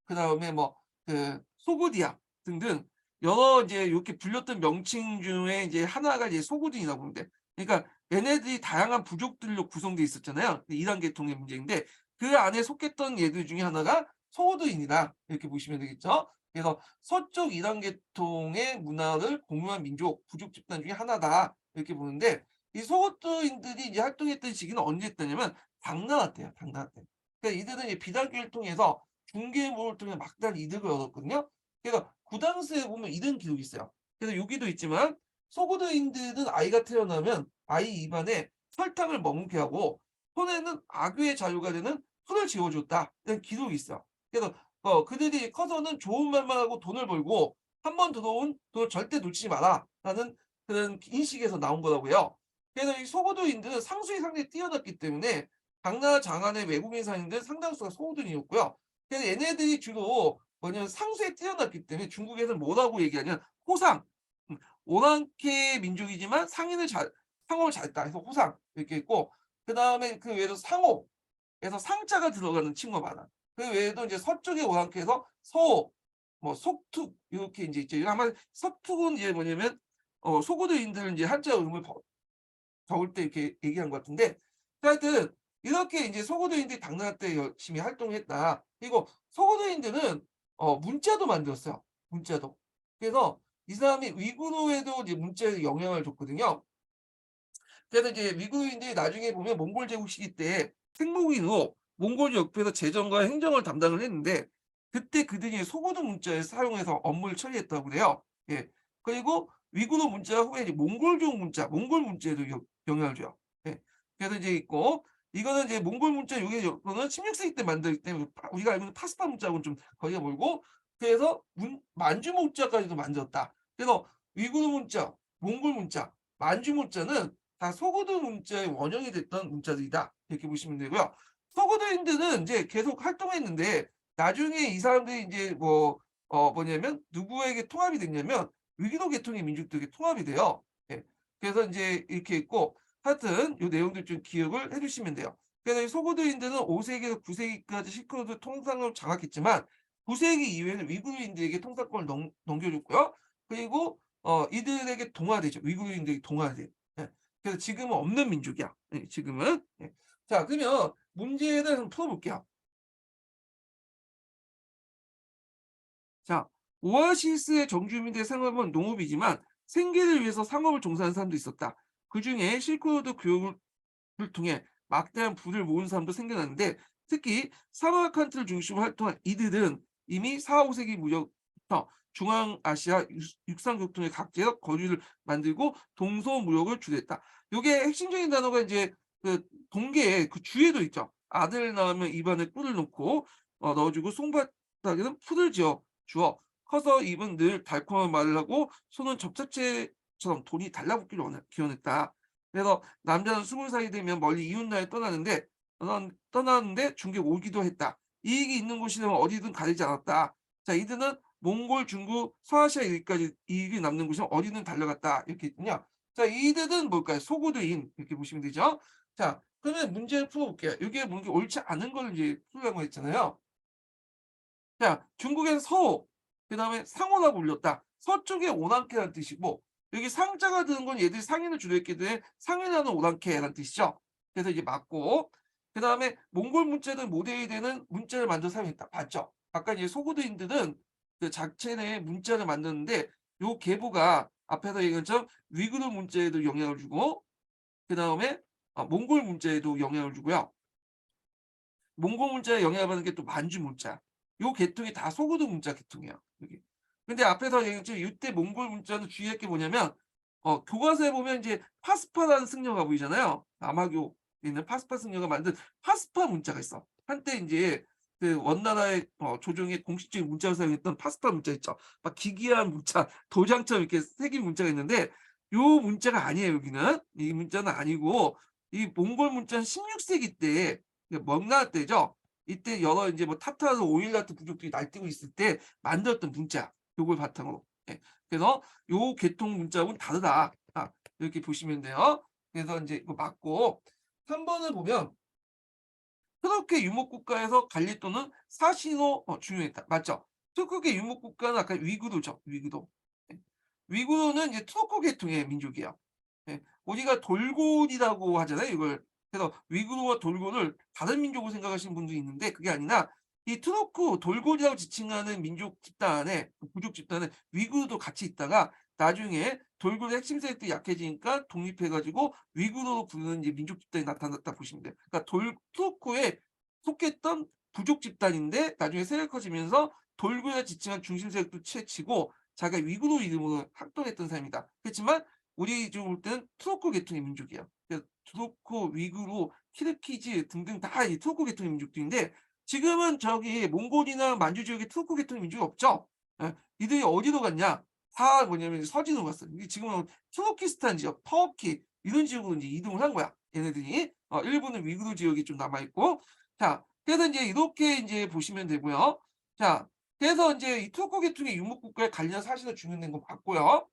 Speaker 1: 그다음에 뭐 소고디아 등등 여러 이제 요렇게 불렸던 명칭 중에 이제 하나가 이제 소고딘이라고 보면 돼. 그러니까 얘네들이 다양한 부족들로 구성돼 있었잖아요. 이단 계통의 문제인데 그 안에 속했던 얘들 중에 하나가 소고도인이다. 이렇게 보시면 되겠죠. 그래서 서쪽 이단 계통의 문화를 공유한 민족, 부족 집단 중에 하나다. 이렇게 보는데 이 소고도인들이 이제 활동했던 시기는 언제 했더냐면 당나라 때예요, 당나라 때. 그러니까 이들은 이제 비단길을 통해서 중개모를 통해 막대한 이득을 얻었거든요. 그래서 구당스에 보면 이런 기록이 있어요. 그래서 여기도 있지만 소고도인들은 아이가 태어나면 아이 입안에 설탕을 머금게 하고 손에는 악유의 자유가 되는 풀을 쥐어줬다. 이런 기록이 있어요. 그래서 그들이 커서는 좋은 말만 하고 돈을 벌고 한 번 들어온 돈을 절대 놓치지 마라라는 그런 인식에서 나온 거라고요. 그래서 이 소고도인들은 상술이 상당히 뛰어났기 때문에 당나라 장안의 외국인 상인들 상당수가 소고도인이었고요. 그래서 얘네들이 주로 뭐냐면 상수에 뛰어났기 때문에 중국에서는 뭐라고 얘기하냐면 호상. 오랑캐 민족이지만 상어를 잘했다 해서 호상 이렇게 있고 그다음에 그 외에도 상호에서 상자가 들어가는 친구가 많아. 그 외에도 이제 서쪽의 오랑캐에서 서호, 뭐 속툭 요렇게 인제 있죠. 아마 서툭은 이제 뭐냐면 소고도인들은 이제 한자 음을 적을 때 이렇게 얘기한 것 같은데 하여튼 이렇게 인제 소고도인들이 당나라 때 열심히 활동을 했다. 그리고 소고도인들은 문자도 만들었어요, 문자도. 그래서 이 사람이 위구르에도 이제 문자에 영향을 줬거든요. 그래서 이제 위구르인들이 나중에 보면 몽골 제국 시기 때 생목인으로 몽골 옆에서 재정과 행정을 담당을 했는데 그때 그들이 소고드 문자를 사용해서 업무를 처리했다고 그래요. 예. 그리고 위구르 문자 후에 이제 몽골족 문자, 몽골 문자에도 영향을 줘요. 예. 그래서 이제 있고 이거는 이제 몽골 문자 요거는 16세기 때 만들기 때문에 우리가 알고 있는 파스파 문자하고는 좀 거리가 멀고 그래서 만주 문자까지도 만들었다. 그래서 위구르 문자, 몽골 문자, 만주 문자는 다 소고드 문자의 원형이 됐던 문자들이다. 이렇게 보시면 되고요. 소고드인들은 이제 계속 활동했는데 나중에 이 사람들이 이제 뭐냐면 누구에게 통합이 됐냐면 위기도 계통의 민족들에게 통합이 돼요. 예. 그래서 이제 이렇게 있고 하여튼 요 내용들 좀 기억을 해 주시면 돼요. 그래서 이 소고드인들은 5세기에서 9세기까지 실크로드 통상을 장악했지만 9세기 이후에는 위구르인들에게 통상권을 넘겨줬고요. 그리고 이들에게 동화되죠. 위구르인들이 동화돼요. 예. 그래서 지금은 없는 민족이야. 예, 지금은. 예. 자, 그러면 문제를 한번 풀어볼게요. 자, 오아시스의 정주민들의 생업은 농업이지만 생계를 위해서 상업을 종사하는 사람도 있었다. 그중에 실크로드 교육을 통해 막대한 부를 모은 사람도 생겨났는데 특히 사마르칸트를 중심으로 활동한 이들은 이미 4, 5세기 무렵부터 중앙아시아 육상교통의 각지에서 거리를 만들고 동서무역을 주도했다. 요게 핵심적인 단어가 이제 그 동계에 그 주에도 있죠. 아들 낳으면 입안에 꿀을 넣고 넣어주고 송바닥에는 풀을 주어 커서 입은 늘 달콤한 말을 하고 손은 접착제처럼 돈이 달라붙기를 기원했다. 그래서 남자는 20살이 되면 멀리 이웃나라에 떠나는데 중국에 오기도 했다. 이익이 있는 곳이면 어디든 가리지 않았다. 자, 이들은 몽골, 중국, 서아시아 여기까지 이익이 남는 곳이면 어디든 달려갔다. 이렇게 있군요. 자, 이들은 뭘까요? 소고도인 이렇게 보시면 되죠. 자, 그러면 문제를 풀어볼게요. 이게 뭔가 옳지 않은 걸 이제 풀으라고 했잖아요. 자, 중국에서 서호, 그다음에 상호라고 불렸다. 서쪽의 오랑캐라는 뜻이고 여기 상자가 드는 건 얘들이 상인을 주도했기 때문에 상인하는 오랑캐라는 뜻이죠. 그래서 이게 맞고 그다음에 몽골 문자들 모델이 되는 문자를 만들어 사용했다. 맞죠? 아까 이제 소고드인들은 그 자체의 문자를 만드는데 요 계보가 앞에서 얘기한 것처럼 위구르 문자에도 영향을 주고 그다음에 몽골 문자에도 영향을 주고요. 몽고 문자에 영향을 받는 게 또 만주 문자. 요 계통이 다 소고드 문자 계통이에요. 여기. 근데 앞에서 얘기했죠. 이때 몽골 문자는 주의할 게 뭐냐면 교과서에 보면 이제 파스파라는 승려가 보이잖아요. 남아교에 있는 파스파 승려가 만든 파스파 문자가 있어. 한때 인제 그 원나라의 조정의 공식적인 문자로 사용했던 파스파 문자 있죠. 막 기괴한 문자, 도장처럼 이렇게 새긴 문자가 있는데 요 문자가 아니에요, 여기는. 이 문자는 아니고 이 몽골 문자는 16세기 때 명나라 때죠. 이때 여러 인제 뭐 타타르 오일라트 부족들이 날뛰고 있을 때 만들었던 문자. 요걸 바탕으로. 예. 그래서 요 계통 문자하고는 다르다. 이렇게 보시면 돼요. 그래서 인제 이거 맞고 3 번을 보면 트로크의 유목국가에서 관리 또는 사신호 중요했다. 맞죠? 트로크의 유목국가는 아까 위구르죠. 위구르. 예. 위구르는 이제 트로크 계통의 민족이에요. 예. 우리가 돌고이라고 하잖아요, 이걸. 그래서 위구르와 돌고를 다른 민족으로 생각하시는 분들이 있는데 그게 아니라 이 트로크 돌고이라고 지칭하는 민족 집단에 부족 집단에 위구르도 같이 있다가 나중에 돌고의 핵심 세력들이 약해지니까 독립해 가지고 위구르로 부르는 이제 민족 집단이 나타났다 보시면 돼요. 그러니까 트로크에 속했던 부족 집단인데 나중에 세력이 커지면서 돌고에 지칭한 중심 세력도 채치고 자기가 위구르 이름으로 활동했던 사람이다. 그렇지만 우리 지금 볼 때는 트로크 계통의 민족이에요. 그래서 트로크, 위구르, 키르키즈 등등 다 이 트로크 계통의 민족들인데 지금은 저기 몽골이나 만주 지역에 트로크 계통의 민족이 없죠. 예. 이들이 어디로 갔냐? 다 뭐냐면 서진으로 갔어요. 이게 지금은 투르키스탄 지역, 터키 이런 지역으로 이제 이동을 한 거야. 얘네들이. 일부는 위구르 지역이 좀 남아 있고. 자, 그래서 인제 이렇게 인제 보시면 되고요. 자, 그래서 인제 이 트로크 계통의 유목국가에 관련 사실을 중요한 거 봤고요.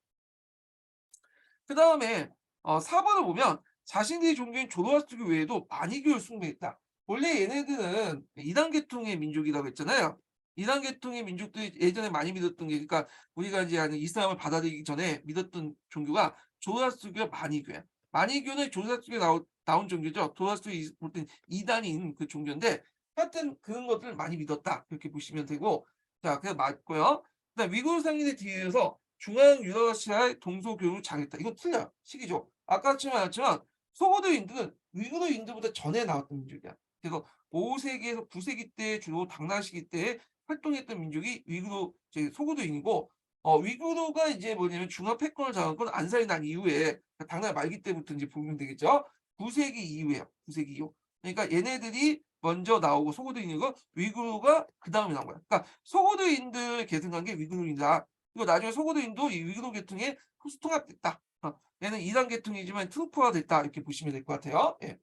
Speaker 1: 그다음에 4 번을 보면 자신들이 종교인 조로아스트교 외에도 마니교를 숭배했다. 원래 얘네들은 이단 계통의 민족이라고 했잖아요. 이단 계통의 민족들이 예전에 많이 믿었던 게 그러니까 우리가 이제 아는 이슬람을 받아들이기 전에 믿었던 종교가 조로아스트교와 마니교야. 마니교는 조로아스트교에 나온 종교죠. 조로아스트교 볼 땐 이단인 그 종교인데 하여튼 그런 것들을 많이 믿었다. 이렇게 보시면 되고 자 그래서 맞고요. 그다음에 위구르 상인에 뒤이어서 중앙 유라시아의 동서교육을 장했다. 이거 틀려요. 시기죠. 아까 말했지만 소고드 인도는 위구르 인도보다 전에 나왔던 민족이야. 그래서 5세기에서 9세기 때 주로 당나라 시기 때 활동했던 민족이 위구르 이제 소고드인이고 위구르가 이제 뭐냐면 중화 패권을 잡은 건 안살이 난 이후에 당나라 말기 때부터 이제 보면 되겠죠. 9세기 이후에요. 9세기 이후. 그러니까 얘네들이 먼저 나오고 소고드인이고 위구르가 그다음에 나온 거야. 그러니까 소고드인들 계승한 게 위구르인이다. 그리고 나중에 소고드인도 이 위구르 계통에 흡수통합됐다. 얘는 이단 계통이지만 트루프가 됐다. 이렇게 보시면 될 것 같아요. 예.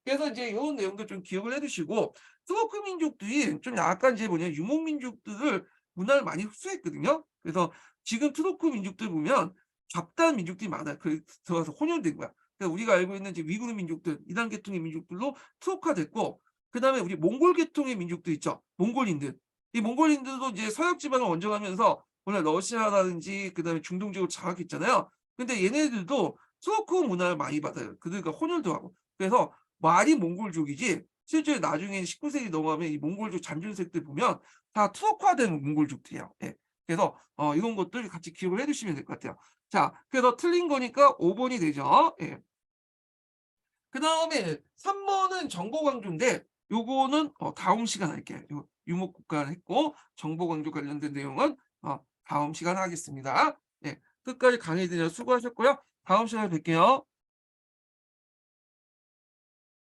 Speaker 1: 그래서 이제 이런 내용도 좀 기억을 해두시고 투르크 민족들이 좀 약간 이제 뭐냐 유목 민족들을 문화를 많이 흡수했거든요. 그래서 지금 투르크 민족들 보면 잡다한 민족들이 많아요. 그 들어가서 혼혈된 거야. 그러니까 우리가 알고 있는 이제 위구르 민족들, 이단 계통의 민족들로 투르크화됐고, 그다음에 우리 몽골 계통의 민족들 있죠. 몽골인들. 이 몽골인들도 이제 서역 지방을 원정하면서 오늘 러시아라든지 그다음에 중동 지역을 장악했잖아요. 근데 얘네들도 투르크 문화를 많이 받아요. 그들과 혼혈도 하고. 그래서 말이 몽골족이지 실제 나중에 19세기 넘어가면 이 몽골족 잔존색들 보면 다 투르크화된 몽골족들이에요. 예. 그래서 이런 것들 같이 기억을 해 두시면 될 것 같아요. 자, 그래서 틀린 거니까 5 번이 되죠. 예. 그다음에 3 번은 정보 강조인데 요거는 다음 시간에 할게요. 요 유목 국가를 했고 정보 강조 관련된 내용은 다음 시간에 하겠습니다. 예. 끝까지 강의 들으셔서 수고하셨고요. 다음 시간에 뵐게요.